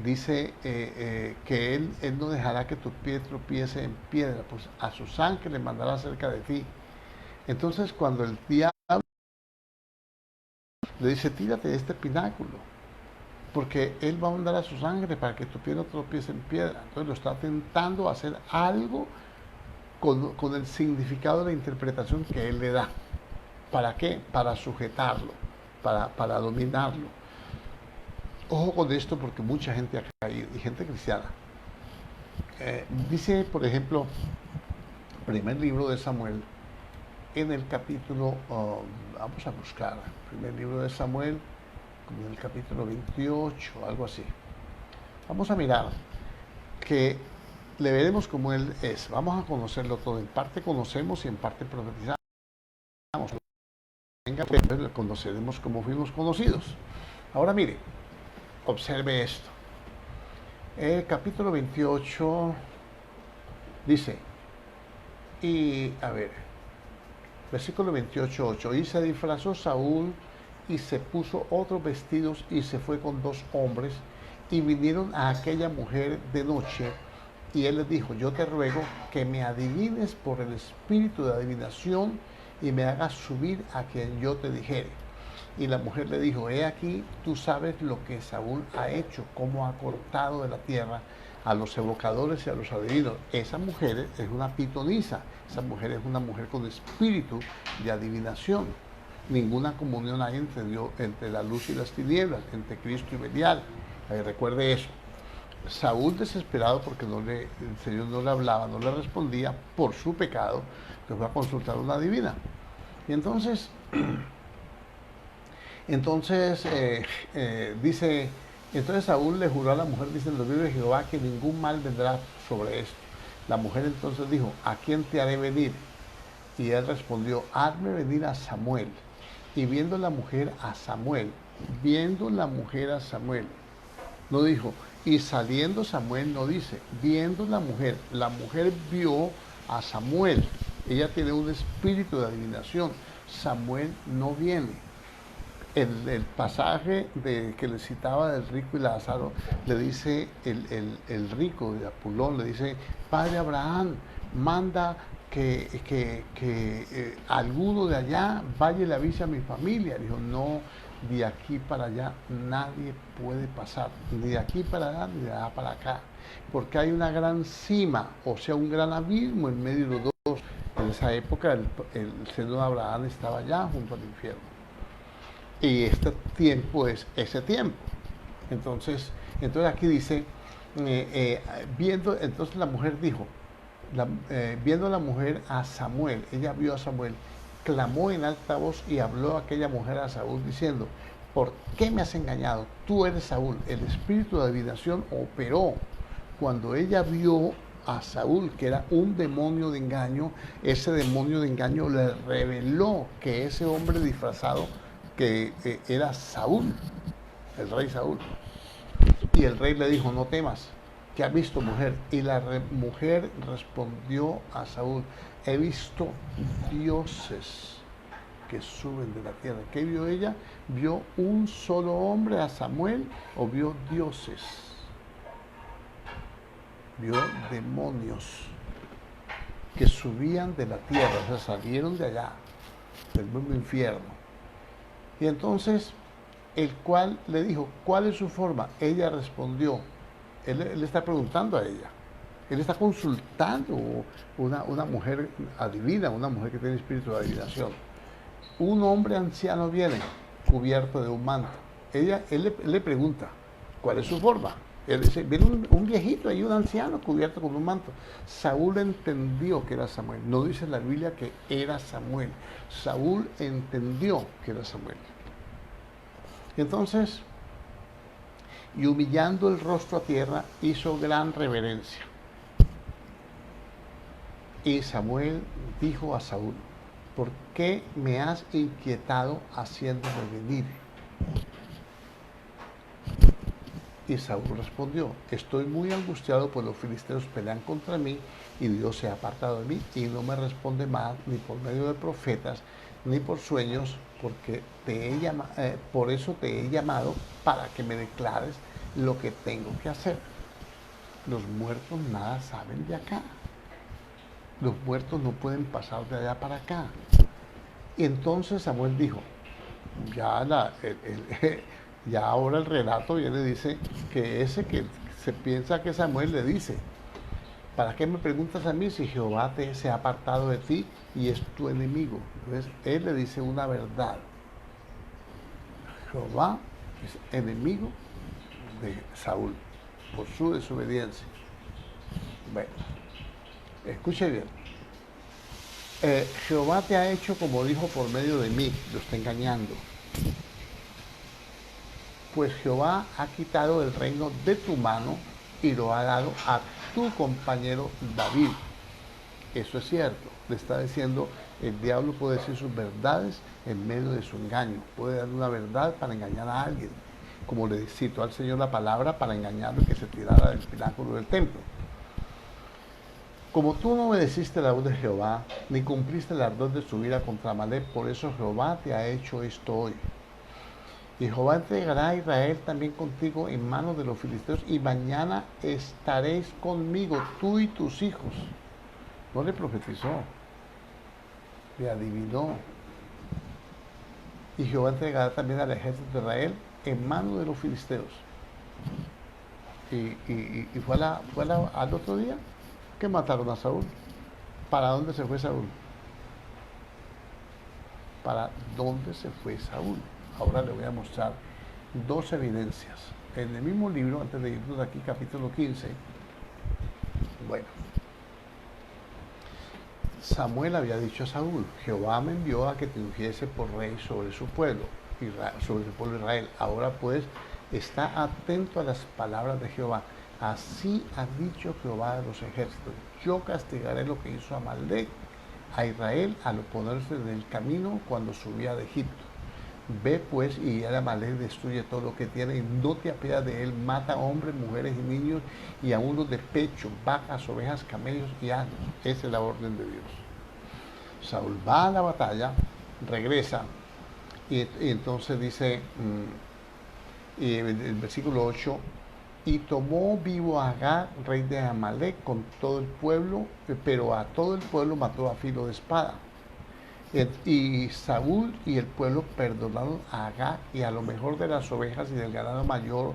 [SPEAKER 1] dice que él no dejará que tu pie tropiece en piedra, pues a sus ángeles le mandará cerca de ti. Entonces cuando el diablo le dice, tírate de este pináculo, porque él va a mandar a sus ángeles para que tu pie no tropiece en piedra. Entonces lo está tentando a hacer algo con el significado de la interpretación que él le da. ¿Para qué? Para sujetarlo, para dominarlo. Ojo con esto porque mucha gente ha caído, y gente cristiana. Dice, por ejemplo, primer libro de Samuel, en el capítulo, vamos a buscar, primer libro de Samuel, como en el capítulo 28, algo así. Vamos a mirar que le veremos como él es. Vamos a conocerlo todo. En parte conocemos y en parte profetizamos. Venga, pues, conoceremos como fuimos conocidos. Ahora mire, observe esto. El capítulo 28 dice, y a ver, versículo 28, 8, y se disfrazó Saúl y se puso otros vestidos y se fue con 2 hombres y vinieron a aquella mujer de noche y él les dijo, yo te ruego que me adivines por el espíritu de adivinación y me hagas subir a quien yo te dijere. Y la mujer le dijo, he aquí, tú sabes lo que Saúl ha hecho, cómo ha cortado de la tierra a los evocadores y a los adivinos. Esa mujer es una pitonisa, esa mujer es una mujer con espíritu de adivinación. Ninguna comunión hay entre la luz y las tinieblas, entre Cristo y Belial. Recuerde eso. Saúl, desesperado porque el Señor no le hablaba, no le respondía por su pecado, que fue a consultar a una divina. Y entonces dice, entonces Saúl le juró a la mujer, diciendo, vive Jehová, que ningún mal vendrá sobre esto. La mujer entonces dijo, ¿a quién te haré venir? Y él respondió, hazme venir a Samuel. Y viendo la mujer a Samuel, no dijo, y saliendo Samuel, no dice, viendo la mujer vio a Samuel. Ella tiene un espíritu de adivinación. Samuel no viene. El pasaje que le citaba del rico y Lázaro, le dice el rico de Apulón, le dice, Padre Abraham, manda que alguno de allá vaya y le avise a mi familia. Dijo, no, de aquí para allá nadie puede pasar, ni de aquí para allá, ni de allá para acá, porque hay una gran cima, o sea, un gran abismo en medio de los dos. En esa época el seno de Abraham estaba allá junto al infierno. Y este tiempo es ese tiempo. Entonces aquí dice, entonces la mujer dijo, viendo la mujer a Samuel, ella vio a Samuel, clamó en alta voz y habló aquella mujer a Saúl diciendo, ¿por qué me has engañado? Tú eres Saúl. El espíritu de adivinación operó. Cuando ella vio a Saúl, que era un demonio de engaño, ese demonio de engaño le reveló que ese hombre disfrazado que era Saúl, el rey Saúl. Y el rey le dijo, no temas, ¿qué has visto, mujer? Y la mujer respondió a Saúl, he visto dioses que suben de la tierra. ¿Qué vio ella? ¿Vio un solo hombre, a Samuel, o vio dioses? Vio demonios que subían de la tierra, o sea, salieron de allá, del mismo infierno. Y entonces el cual le dijo, ¿cuál es su forma? Ella respondió, él está preguntando a ella, él está consultando una mujer adivina, una mujer que tiene espíritu de adivinación. Un hombre anciano viene cubierto de un manto. Él le pregunta, ¿cuál es su forma? Él dice, viene un viejito ahí, un anciano cubierto con un manto. Saúl entendió que era Samuel. No dice la Biblia que era Samuel. Saúl entendió que era Samuel. Y entonces, y humillando el rostro a tierra, hizo gran reverencia. Y Samuel dijo a Saúl, ¿por qué me has inquietado haciéndome venir? Y Saúl respondió, estoy muy angustiado pues los filisteos pelean contra mí y Dios se ha apartado de mí y no me responde más ni por medio de profetas ni por sueños, porque por eso te he llamado para que me declares lo que tengo que hacer. Los muertos nada saben de acá. Los muertos no pueden pasar de allá para acá. Y entonces Samuel dijo, ya ahora el relato viene y dice que ese que se piensa que Samuel le dice, ¿para qué me preguntas a mí si Jehová se ha apartado de ti y es tu enemigo? Entonces él le dice una verdad. Jehová es enemigo de Saúl por su desobediencia. Bueno, escuche bien. Jehová te ha hecho como dijo por medio de mí, lo está engañando. Pues Jehová ha quitado el reino de tu mano y lo ha dado a tu compañero David. Eso es cierto. Le está diciendo, el diablo puede decir sus verdades en medio de su engaño. Puede dar una verdad para engañar a alguien. Como le citó al Señor la palabra para engañarlo y que se tirara del pináculo del templo. Como tú no obedeciste la voz de Jehová, ni cumpliste el ardor de su ira contra Amalek, por eso Jehová te ha hecho esto hoy. Y Jehová entregará a Israel también contigo en manos de los filisteos, y mañana estaréis conmigo, tú y tus hijos. No le profetizó, le adivinó. Y Jehová entregará también al ejército de Israel en manos de los filisteos. Y fue al otro día que mataron a Saúl. ¿Para dónde se fue Saúl? ¿Para dónde se fue Saúl? Ahora le voy a mostrar dos evidencias. En el mismo libro, antes de irnos de aquí, capítulo 15, bueno, Samuel había dicho a Saúl, Jehová me envió a que te ungiese por rey sobre su pueblo, sobre el pueblo de Israel. Ahora pues, está atento a las palabras de Jehová. Así ha dicho Jehová de los ejércitos, yo castigaré lo que hizo Amalek a Israel al oponerse en el camino cuando subía de Egipto. Ve pues y a Amalek destruye todo lo que tiene y no te apiadas de él, mata hombres, mujeres y niños y a unos de pecho, vacas, ovejas, camellos y asnos. Esa es la orden de Dios. Saúl va a la batalla, regresa y entonces dice, y el versículo 8, y tomó vivo a Agag, rey de Amalek, con todo el pueblo, pero a todo el pueblo mató a filo de espada. Y Saúl y el pueblo perdonaron a Agag y a lo mejor de las ovejas y del ganado mayor,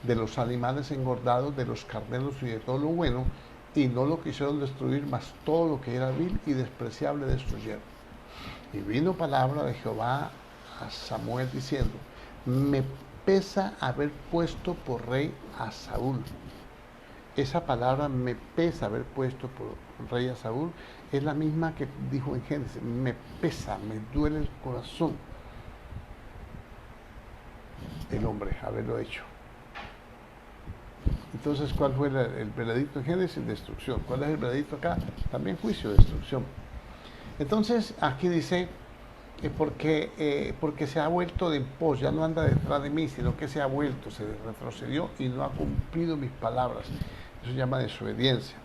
[SPEAKER 1] de los animales engordados, de los carneros y de todo lo bueno, y no lo quisieron destruir, mas todo lo que era vil y despreciable destruyeron. Y vino palabra de Jehová a Samuel diciendo, me pesa haber puesto por rey a Saúl. Esa palabra me pesa haber puesto por rey a Saúl es la misma que dijo en Génesis, me pesa, me duele el corazón el hombre haberlo hecho. Entonces, ¿cuál fue el veredicto en Génesis? Destrucción. ¿Cuál es el veredicto acá? También juicio, destrucción. Entonces, aquí dice, porque se ha vuelto de en pos, ya no anda detrás de mí, sino que se ha vuelto, se retrocedió y no ha cumplido mis palabras. Eso se llama desobediencia.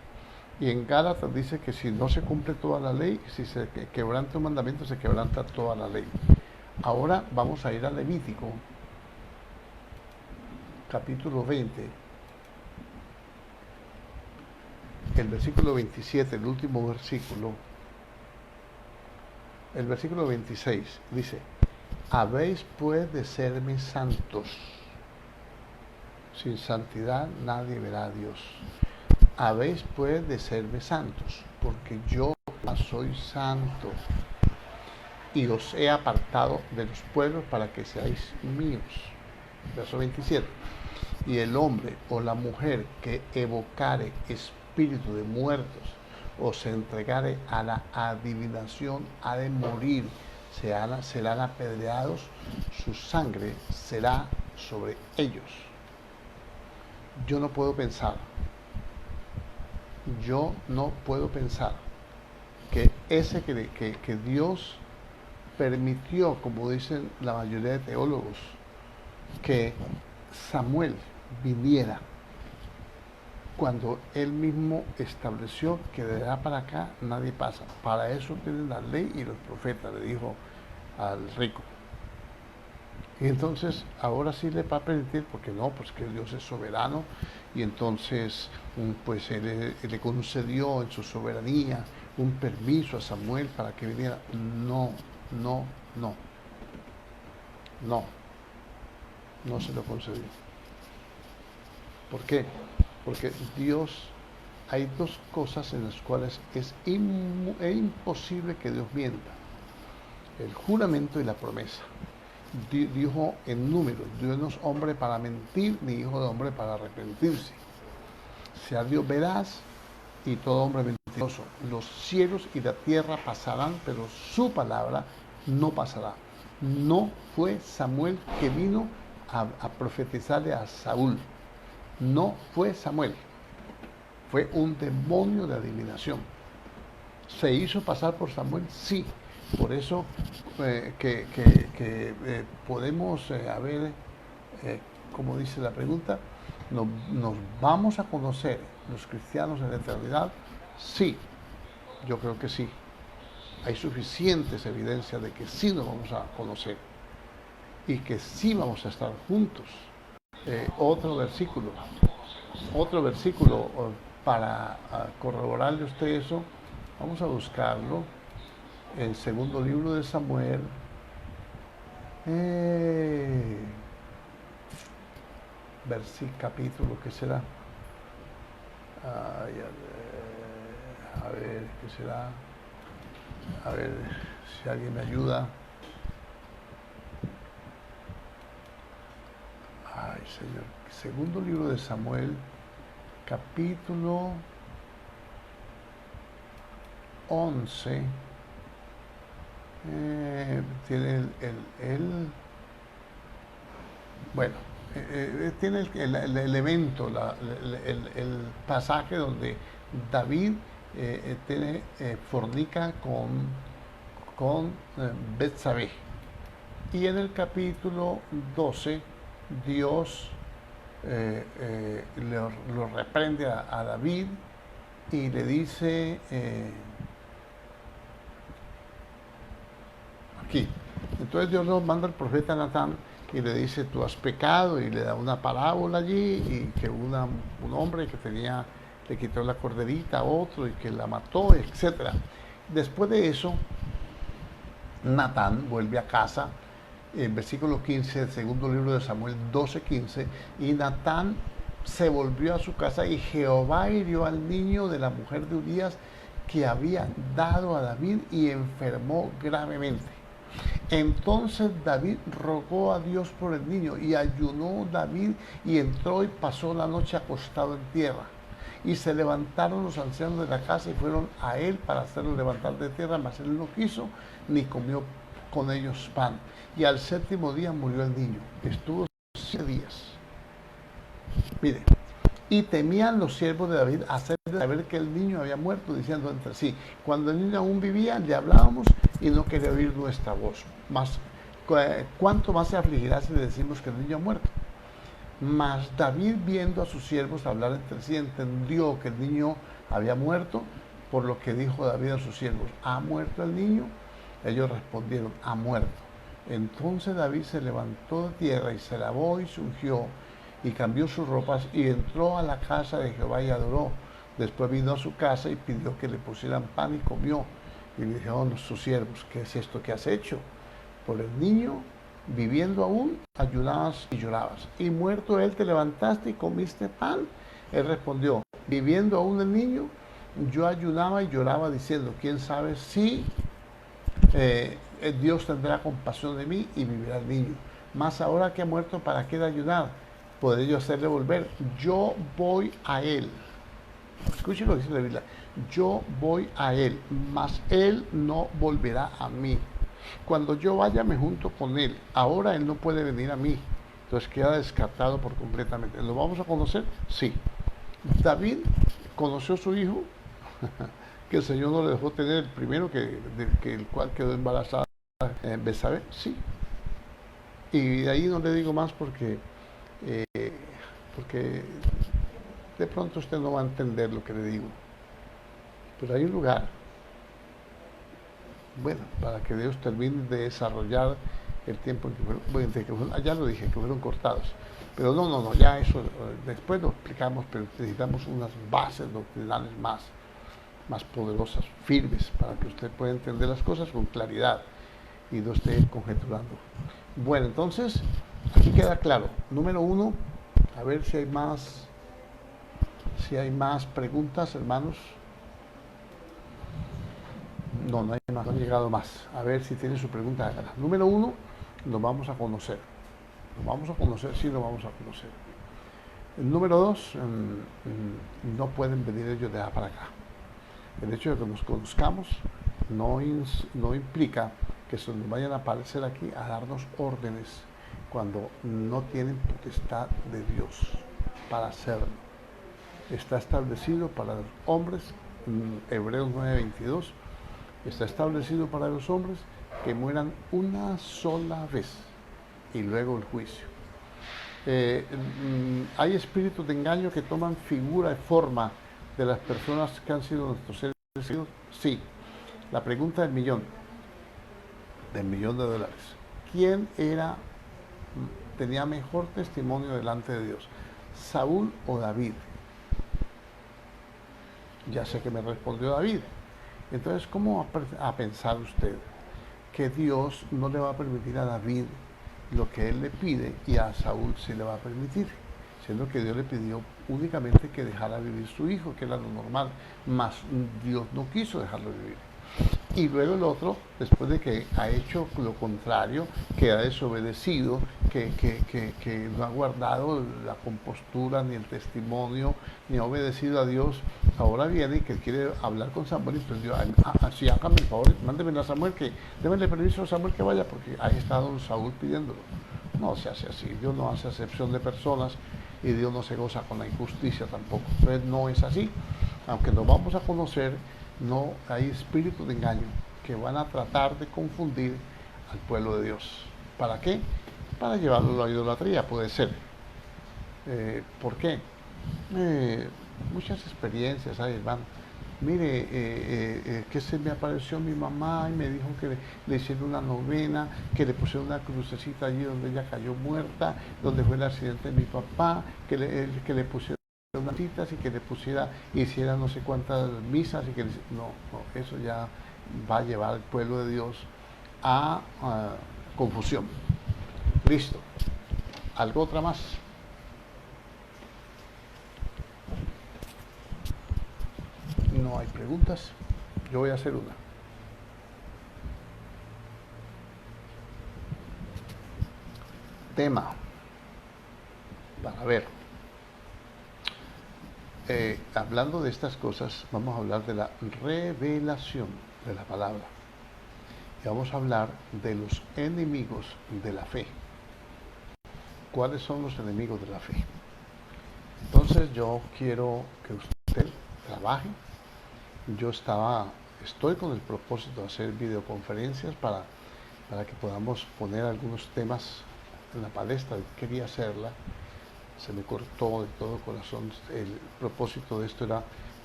[SPEAKER 1] Y en Gálatas dice que si no se cumple toda la ley, si se quebranta un mandamiento, se quebranta toda la ley. Ahora vamos a ir a Levítico, capítulo 20, el versículo 27, el último versículo, el versículo 26, dice, Habéis pues de serme santos. Sin santidad nadie verá a Dios. Habéis pues de serme santos, porque yo soy santo y os he apartado de los pueblos para que seáis míos. Verso 27. Y el hombre o la mujer que evocare espíritu de muertos o se entregare a la adivinación ha de morir, serán apedreados, su sangre será sobre ellos. Yo no puedo pensar que ese que Dios permitió, como dicen la mayoría de teólogos, que Samuel viniera cuando él mismo estableció que de allá para acá nadie pasa. Para eso tienen la ley y los profetas, le dijo al rico. Y entonces ahora sí le va a permitir, porque no, pues que Dios es soberano, y entonces pues él le concedió en su soberanía un permiso a Samuel para que viniera. No, no, no, no se lo concedió. ¿Por qué? Porque Dios, hay dos cosas en las cuales es imposible que Dios mienta: el juramento y la promesa. Dijo en Números: Dios no es hombre para mentir, ni hijo de hombre para arrepentirse. Sea Dios veraz y todo hombre mentiroso. Los cielos y la tierra pasarán, pero su palabra no pasará. No fue Samuel que vino a profetizarle a Saúl. No fue Samuel. Fue un demonio de adivinación. ¿Se hizo pasar por Samuel? Sí. Por eso podemos ver, como dice la pregunta, ¿nos vamos a conocer los cristianos en la eternidad? Sí, yo creo que sí. Hay suficientes evidencias de que sí nos vamos a conocer y que sí vamos a estar juntos. Otro versículo para corroborarle a usted eso. Vamos a buscarlo. El segundo libro de Samuel, capítulo, ¿qué será? A ver, ¿qué será? A ver si alguien me ayuda. Ay, Señor. Segundo libro de Samuel, capítulo 11. Tiene tiene el evento, el pasaje donde David fornica con Betsabé. Y en el capítulo 12, Dios lo reprende a David y le dice... aquí. Entonces Dios nos manda al profeta Natán y le dice: tú has pecado, y le da una parábola allí, y que un hombre que le quitó la corderita a otro y que la mató, etc. Después de eso, Natán vuelve a casa, en versículo 15 del segundo libro de Samuel 12:15, y Natán se volvió a su casa, y Jehová hirió al niño de la mujer de Urías que había dado a David, y enfermó gravemente. Entonces David rogó a Dios por el niño, y ayunó David, y entró y pasó la noche acostado en tierra. Y se levantaron los ancianos de la casa y fueron a él para hacerlo levantar de tierra, mas él no quiso, ni comió con ellos pan. Y al séptimo día murió el niño. Estuvo 7 días. Mire, y temían los siervos de David hacer saber que el niño había muerto, diciendo entre sí: cuando el niño aún vivía, le hablábamos y no quería oír nuestra voz. ¿Cuánto más se afligirá si le decimos que el niño ha muerto? Mas David, viendo a sus siervos hablar entre sí, entendió que el niño había muerto, por lo que dijo David a sus siervos: ¿ha muerto el niño? Ellos respondieron: ha muerto. Entonces David se levantó de tierra y se lavó y se ungió y cambió sus ropas y entró a la casa de Jehová y adoró. Después vino a su casa y pidió que le pusieran pan y comió. Y le dijeron sus siervos: ¿qué es esto que has hecho por el niño? Viviendo aún, ayunabas y llorabas. Y muerto él, te levantaste y comiste pan. Él respondió, viviendo aún el niño, yo ayunaba y lloraba diciendo, quién sabe si Dios tendrá compasión de mí y vivirá el niño. Mas ahora que ha muerto, ¿para qué de ayudar? ¿Podré yo hacerle volver? Yo voy a él. Escuchen lo que dice la Biblia. Yo voy a él, mas él no volverá a mí. Cuando yo vaya me junto con él. Ahora él no puede venir a mí. Entonces queda descartado por completamente. ¿Lo vamos a conocer? Sí. David conoció a su hijo, que el Señor no le dejó tener el primero, que el cual quedó embarazada Betsabé. Sí. Y de ahí no le digo más eh, porque de pronto usted no va a entender lo que le digo. Pero hay un lugar, bueno, para que Dios termine de desarrollar el tiempo en que fueron, bueno, ya lo dije, que fueron cortados. Pero no, ya eso, después lo explicamos, pero necesitamos unas bases doctrinales más poderosas, firmes, para que usted pueda entender las cosas con claridad y no esté conjeturando. Bueno, entonces, aquí queda claro. Número uno, a ver si hay más preguntas, hermanos. No hay más, no han llegado más. A ver si tiene su pregunta. Número uno, nos vamos a conocer. Nos vamos a conocer, sí, nos vamos a conocer. El número dos, no pueden venir ellos de allá para acá. El hecho de que nos conozcamos no implica que se nos vayan a aparecer aquí a darnos órdenes cuando no tienen potestad de Dios para hacerlo. Está establecido para los hombres, Hebreos 9:22, está establecido para los hombres que mueran una sola vez y luego el juicio. Hay espíritus de engaño que toman figura y forma de las personas que han sido nuestros seres queridos. Sí. La pregunta del millón de dólares. ¿Quién tenía mejor testimonio delante de Dios? ¿Saúl o David? Ya sé que me respondió David. Entonces, ¿cómo va a pensar usted que Dios no le va a permitir a David lo que él le pide y a Saúl se le va a permitir? Siendo que Dios le pidió únicamente que dejara vivir su hijo, que era lo normal, mas Dios no quiso dejarlo vivir. Y luego el otro, después de que ha hecho lo contrario, que ha desobedecido, que no ha guardado la compostura ni el testimonio, ni ha obedecido a Dios, ahora viene y que quiere hablar con Samuel. Entonces Dios, si hágame el favor, mándeme a Samuel, démenle permiso a Samuel que vaya, porque ahí está don Saúl pidiéndolo. No se hace así, Dios no hace acepción de personas y Dios no se goza con la injusticia tampoco. Entonces no es así. Aunque nos vamos a conocer, no hay espíritus de engaño que van a tratar de confundir al pueblo de Dios. ¿Para qué? Para llevarlo a la idolatría, puede ser. ¿Por qué? Muchas experiencias hay, hermano. Mire, que se me apareció mi mamá y me dijo que le hicieron una novena, que le pusieron una crucecita allí donde ella cayó muerta, donde fue el accidente de mi papá, que le pusieron unas citas y que hiciera no sé cuántas misas y que no, eso ya va a llevar al pueblo de Dios a confusión. Listo. ¿Algo otra más? No hay preguntas. Yo voy a hacer una. Tema. Para ver. Hablando de estas cosas, vamos a hablar de la revelación de la palabra. Y vamos a hablar de los enemigos de la fe. ¿Cuáles son los enemigos de la fe? Entonces yo quiero que usted trabaje. Yo estoy con el propósito de hacer videoconferencias para que podamos poner algunos temas en la palestra. Quería hacerla, se me cortó de todo corazón. El propósito de esto era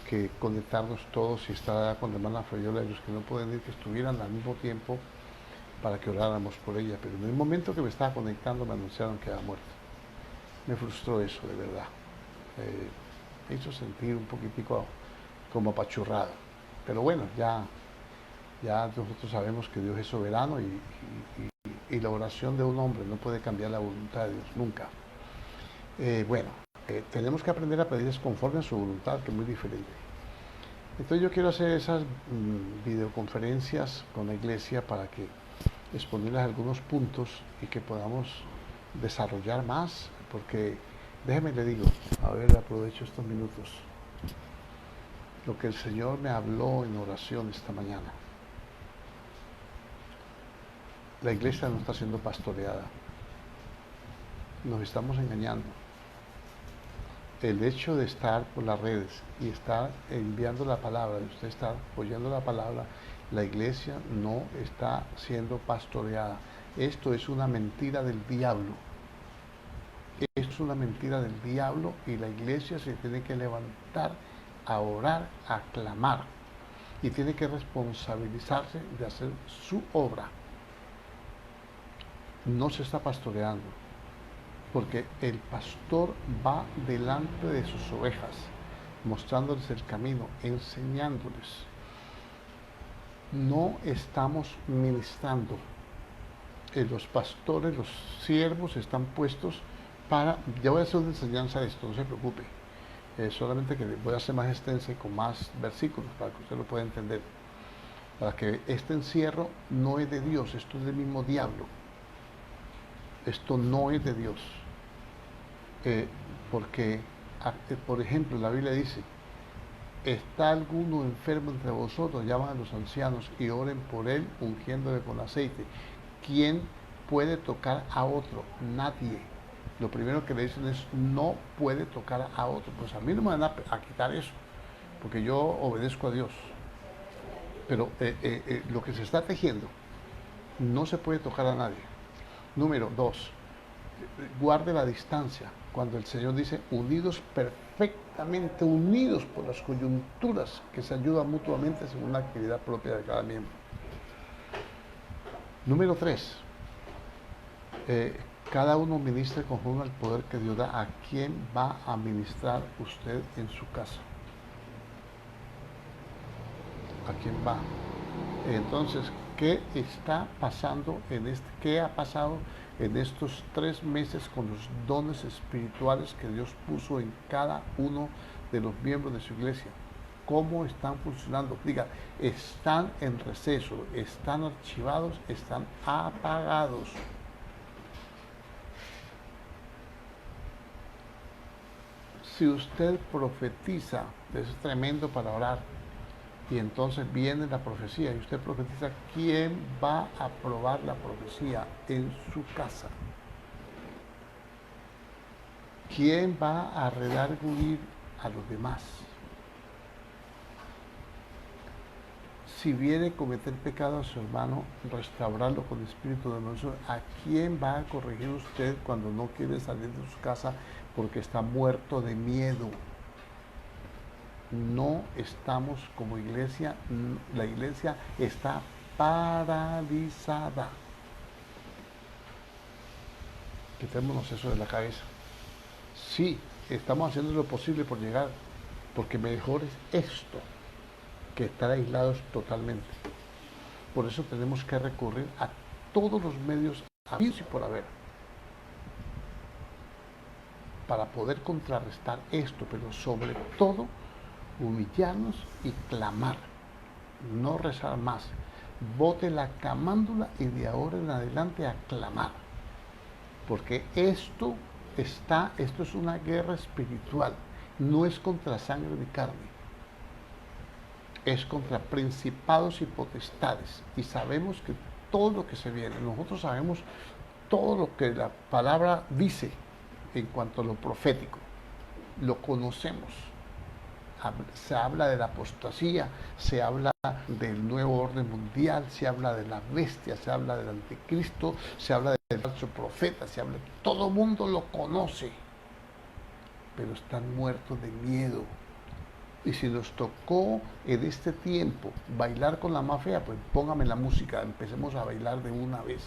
[SPEAKER 1] que conectarnos todos y estar con la hermana Fabiola y los que no pueden ir, que estuvieran al mismo tiempo para que oráramos por ella. Pero en el momento que me estaba conectando me anunciaron que había muerto. Me frustró eso, de verdad. Me hizo sentir un poquitico como apachurrado. Pero bueno, ya nosotros sabemos que Dios es soberano y y la oración de un hombre no puede cambiar la voluntad de Dios, nunca. Tenemos que aprender a pedir conforme a su voluntad, que es muy diferente. Entonces yo quiero hacer esas videoconferencias con la iglesia para que exponerles algunos puntos y que podamos desarrollar más, porque déjeme le digo, a ver, aprovecho estos minutos, lo que el Señor me habló en oración esta mañana. La iglesia no está siendo pastoreada, nos estamos engañando. El hecho de estar por las redes y estar enviando la palabra, de usted estar oyendo la palabra, la iglesia no está siendo pastoreada. Esto es una mentira del diablo. Esto es una mentira del diablo y la iglesia se tiene que levantar a orar, a clamar y tiene que responsabilizarse de hacer su obra. No se está pastoreando, porque el pastor va delante de sus ovejas, mostrándoles el camino, enseñándoles. No estamos ministrando. Los pastores, los siervos están puestos para... Ya voy a hacer una enseñanza de esto, no se preocupe. Solamente que voy a hacer más extensa y con más versículos para que usted lo pueda entender. Para que este encierro no es de Dios, esto es del mismo diablo. Esto no es de Dios. Porque, por ejemplo, la Biblia dice, ¿está alguno enfermo entre vosotros? Llaman a los ancianos y oren por él, ungiéndole con aceite. ¿Quién puede tocar a otro? Nadie. Lo primero que le dicen es, no puede tocar a otro. Pues a mí no me van a quitar eso, porque yo obedezco a Dios. Pero lo que se está tejiendo, no se puede tocar a nadie. Número 2, guarde la distancia. Cuando el Señor dice, unidos, perfectamente unidos por las coyunturas que se ayudan mutuamente según la actividad propia de cada miembro. Número 3, cada uno ministre conforme al poder que Dios da. ¿A quién va a ministrar usted en su casa? ¿A quién va? Entonces, ¿qué está pasando qué ha pasado en estos 3 meses con los dones espirituales que Dios puso en cada uno de los miembros de su iglesia? ¿Cómo están funcionando? Diga, están en receso, están archivados, están apagados. Si usted profetiza, es tremendo para orar, y entonces viene la profecía y usted profetiza, ¿quién va a probar la profecía en su casa? ¿Quién va a redarguir a los demás? Si viene a cometer pecado a su hermano, restaurarlo con espíritu de mansedumbre. ¿A quién va a corregir usted cuando no quiere salir de su casa porque está muerto de miedo? No estamos como iglesia, la iglesia está paralizada. Quitémonos eso de la cabeza. Sí, estamos haciendo lo posible por llegar, porque mejor es esto que estar aislados totalmente. Por eso tenemos que recurrir a todos los medios habidos y por haber para poder contrarrestar esto, pero sobre todo humillarnos y clamar, no rezar más. Bote la camándula y de ahora en adelante a clamar, porque esto es una guerra espiritual, no es contra sangre ni carne, es contra principados y potestades, y sabemos que todo lo que se viene, nosotros sabemos todo lo que la palabra dice en cuanto a lo profético, lo conocemos. Se habla de la apostasía, se habla del nuevo orden mundial, se habla de la bestia, se habla del anticristo, se habla del falso profeta, todo el mundo lo conoce, pero están muertos de miedo. Y si nos tocó en este tiempo bailar con la más fea, pues póngame la música, empecemos a bailar de una vez,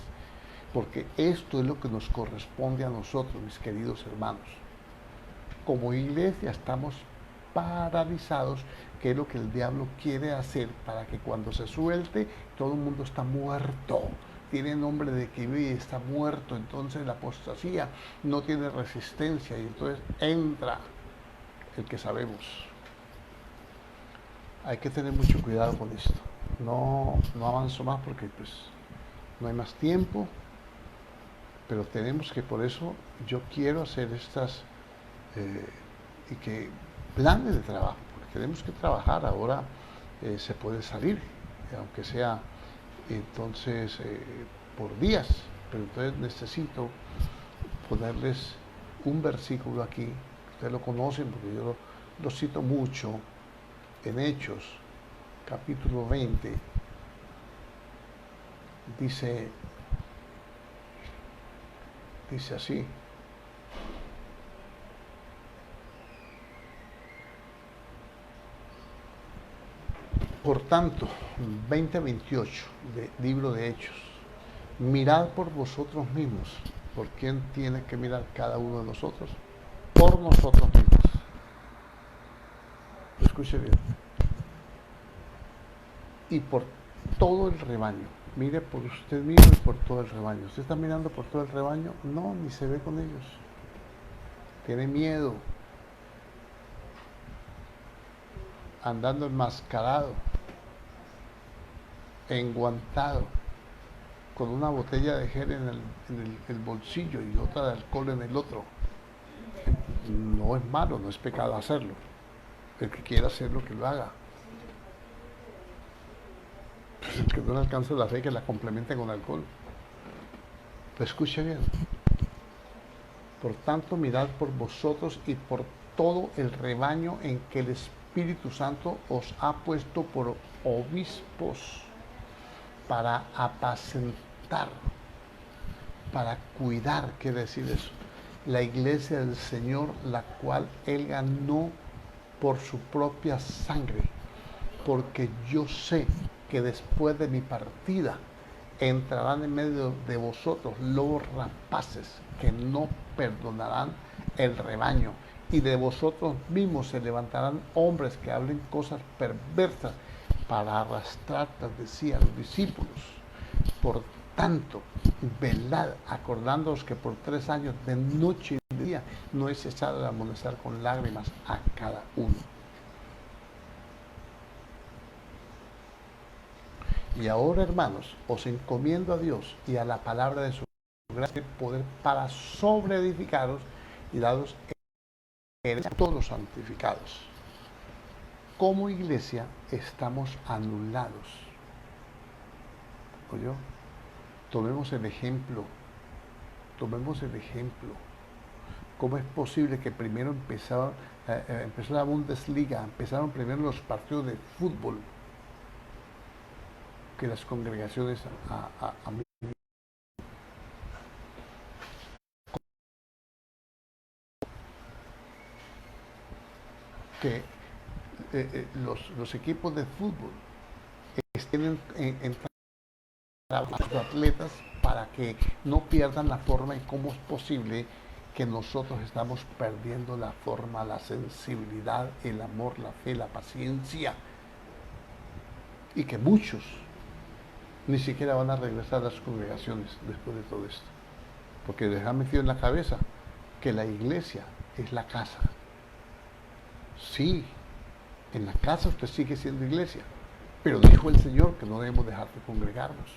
[SPEAKER 1] porque esto es lo que nos corresponde a nosotros, mis queridos hermanos. Como iglesia estamos paralizados, que es lo que el diablo quiere hacer para que cuando se suelte todo el mundo está muerto tiene nombre de que vive y está muerto, entonces la apostasía no tiene resistencia y entonces entra el que sabemos. Hay que tener mucho cuidado con esto. No avanzo más porque pues no hay más tiempo, pero tenemos que, por eso yo quiero hacer estas y que planes de trabajo, porque tenemos que trabajar. Ahora se puede salir, aunque sea entonces por días, pero entonces necesito ponerles un versículo aquí, ustedes lo conocen porque yo lo cito mucho en Hechos, capítulo 20, dice así: por tanto, 20:28 del libro de Hechos, mirad por vosotros mismos. ¿Por quién tiene que mirar cada uno de nosotros? Por nosotros mismos. Escuche bien. Y por todo el rebaño. Mire por usted mismo y por todo el rebaño. ¿Usted está mirando por todo el rebaño? No, ni se ve con ellos. Tiene miedo. Andando enmascarado, enguantado, con una botella de gel en el bolsillo y otra de alcohol en el otro. No es malo, no es pecado hacerlo. El que quiera hacerlo, que lo haga. Pues el que no le alcanza la fe, que la complemente con alcohol. Pero escuche bien. Por tanto, mirad por vosotros y por todo el rebaño en que el Espíritu Santo os ha puesto por obispos para apacentar, para cuidar, quiere decir eso, la iglesia del Señor, la cual Él ganó por su propia sangre, porque yo sé que después de mi partida entrarán en medio de vosotros lobos rapaces que no perdonarán el rebaño, y de vosotros mismos se levantarán hombres que hablen cosas perversas para arrastrar tras de sí a los discípulos. Por tanto, velad, acordándoos que por 3 años de noche y de día no he cesado de amonestar con lágrimas a cada uno. Y ahora, hermanos, os encomiendo a Dios y a la palabra de su gracia y poder para sobreedificaros y daros a todos los santificados. Como iglesia estamos anulados. ¿Oyó? Tomemos el ejemplo. ¿Cómo es posible que primero empezó la Bundesliga, empezaron primero los partidos de fútbol, que las congregaciones a mí? Que los equipos de fútbol estén entrando a los atletas para que no pierdan la forma, y cómo es posible que nosotros estamos perdiendo la forma, la sensibilidad, el amor, la fe, la paciencia, y que muchos ni siquiera van a regresar a las congregaciones después de todo esto, porque les ha metido en la cabeza que la iglesia es la casa. Sí, en la casa usted sigue siendo iglesia, pero dijo el Señor que no debemos dejar de congregarnos.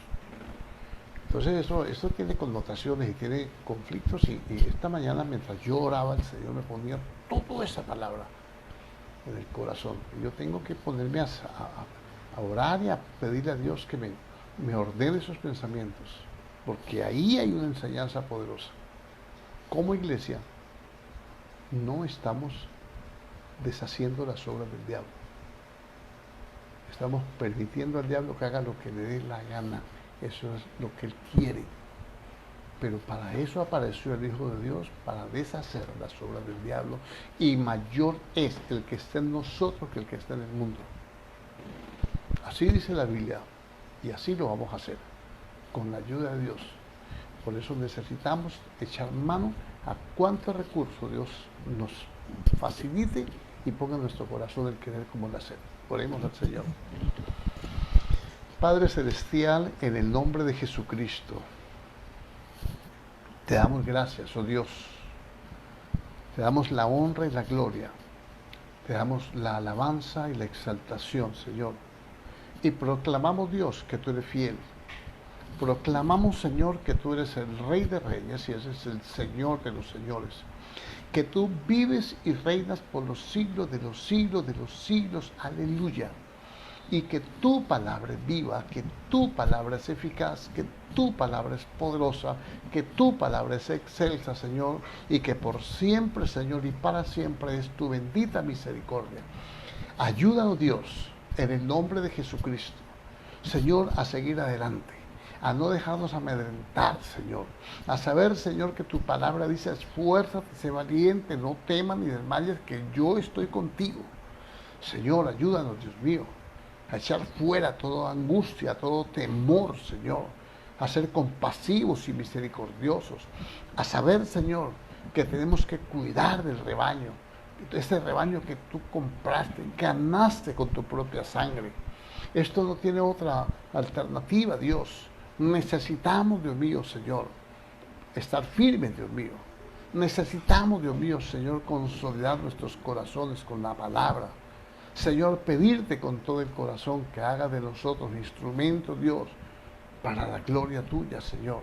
[SPEAKER 1] Entonces eso tiene connotaciones y tiene conflictos, y esta mañana mientras yo oraba, el Señor me ponía toda esa palabra en el corazón. Y yo tengo que ponerme a orar y a pedirle a Dios que me ordene esos pensamientos, porque ahí hay una enseñanza poderosa. Como iglesia no estamos deshaciendo las obras del diablo. Estamos permitiendo al diablo que haga lo que le dé la gana. Eso es lo que él quiere. Pero para eso apareció el Hijo de Dios, para deshacer las obras del diablo. Y mayor es el que está en nosotros que el que está en el mundo. Así dice la Biblia. Y así lo vamos a hacer, con la ayuda de Dios. Por eso necesitamos echar mano a cuántos recursos Dios nos facilite y ponga en nuestro corazón el querer como el hacer. Oremos al Señor. Padre Celestial, en el nombre de Jesucristo, te damos gracias, oh Dios. Te damos la honra y la gloria. Te damos la alabanza y la exaltación, Señor. Y proclamamos, Dios, que tú eres fiel. Proclamamos, Señor, que tú eres el Rey de Reyes y ese es el Señor de los señores. Que tú vives y reinas por los siglos de los siglos de los siglos. Aleluya. Y que tu palabra es viva, que tu palabra es eficaz, que tu palabra es poderosa, que tu palabra es excelsa, Señor, y que por siempre, Señor, y para siempre es tu bendita misericordia. Ayúdanos, Dios, en el nombre de Jesucristo, Señor, a seguir adelante, a no dejarnos amedrentar, Señor, a saber, Señor, que tu palabra dice: esfuérzate, sé valiente, no temas ni desmayes, que yo estoy contigo. Señor, ayúdanos, Dios mío, a echar fuera toda angustia, todo temor, Señor, a ser compasivos y misericordiosos, a saber, Señor, que tenemos que cuidar del rebaño, este rebaño que tú compraste, ganaste con tu propia sangre. Esto no tiene otra alternativa, Dios. Necesitamos, Dios mío, Señor, estar firmes, Dios mío. Necesitamos, Dios mío, Señor, consolidar nuestros corazones con la palabra. Señor, pedirte con todo el corazón que haga de nosotros instrumento, Dios, para la gloria tuya, Señor.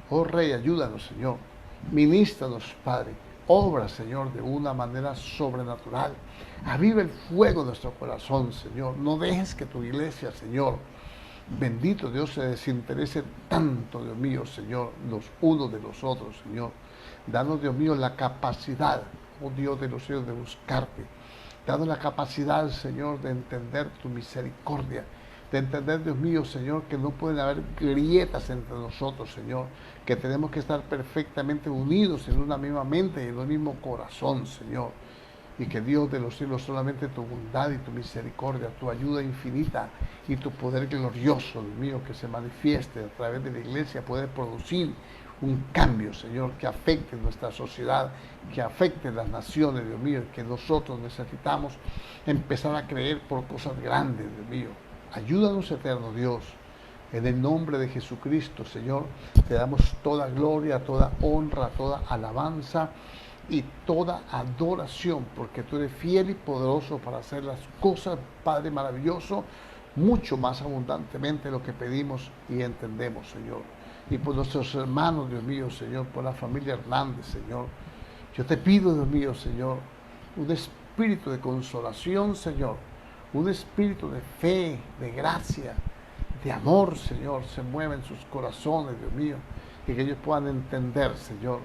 [SPEAKER 1] Oh Rey, ayúdanos, Señor. Ministranos, Padre. Obra, Señor, de una manera sobrenatural. Aviva el fuego de nuestro corazón, Señor. No dejes que tu iglesia, Señor, bendito Dios, se desinterese tanto, Dios mío, Señor, los unos de los otros, Señor. Danos, Dios mío, la capacidad, oh Dios de los cielos, de buscarte. Danos la capacidad, Señor, de entender tu misericordia, de entender, Dios mío, Señor, que no pueden haber grietas entre nosotros, Señor, que tenemos que estar perfectamente unidos en una misma mente y en un mismo corazón, Señor, y que Dios de los cielos, solamente tu bondad y tu misericordia, tu ayuda infinita y tu poder glorioso, Dios mío, que se manifieste a través de la iglesia, puede producir un cambio, Señor, que afecte nuestra sociedad, que afecte las naciones, Dios mío, que nosotros necesitamos empezar a creer por cosas grandes, Dios mío. Ayúdanos, eterno Dios. En el nombre de Jesucristo, Señor, te damos toda gloria, toda honra, toda alabanza y toda adoración, porque tú eres fiel y poderoso para hacer las cosas, Padre maravilloso, mucho más abundantemente de lo que pedimos y entendemos, Señor. Y por nuestros hermanos, Dios mío, Señor, por la familia Hernández, Señor. Yo te pido, Dios mío, Señor, un espíritu de consolación, Señor, un espíritu de fe, de gracia, de amor, Señor, se mueva en sus corazones, Dios mío, y que ellos puedan entender, Señor.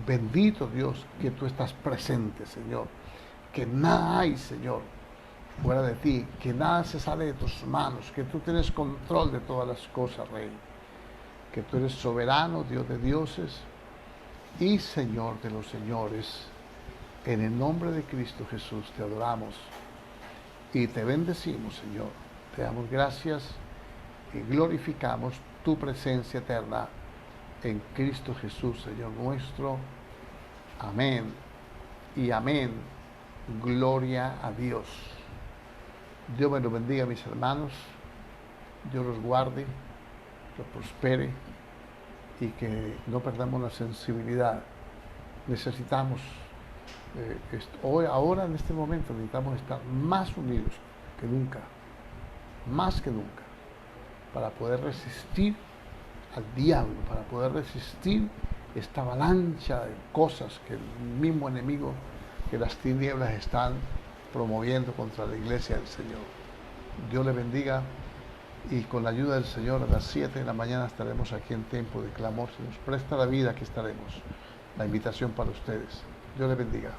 [SPEAKER 1] Bendito Dios, que tú estás presente, Señor, que nada hay, Señor, fuera de ti, que nada se sale de tus manos, que tú tienes control de todas las cosas, Rey, que tú eres soberano, Dios de dioses y Señor de los señores. En el nombre de Cristo Jesús te adoramos y te bendecimos, Señor. Te damos gracias y glorificamos tu presencia eterna en Cristo Jesús, Señor nuestro. Amén y amén. Gloria a Dios. Dios me lo bendiga, mis hermanos. Dios los guarde, los prospere y que no perdamos la sensibilidad. Necesitamos, hoy, ahora en este momento, necesitamos estar más unidos que nunca, más que nunca, para poder resistir al diablo, para poder resistir esta avalancha de cosas que el mismo enemigo, que las tinieblas están promoviendo contra la iglesia del Señor. Dios le bendiga y con la ayuda del Señor a las 7 de la mañana estaremos aquí en tiempo de clamor. Si nos presta la vida, aquí estaremos. La invitación para ustedes. Dios le bendiga.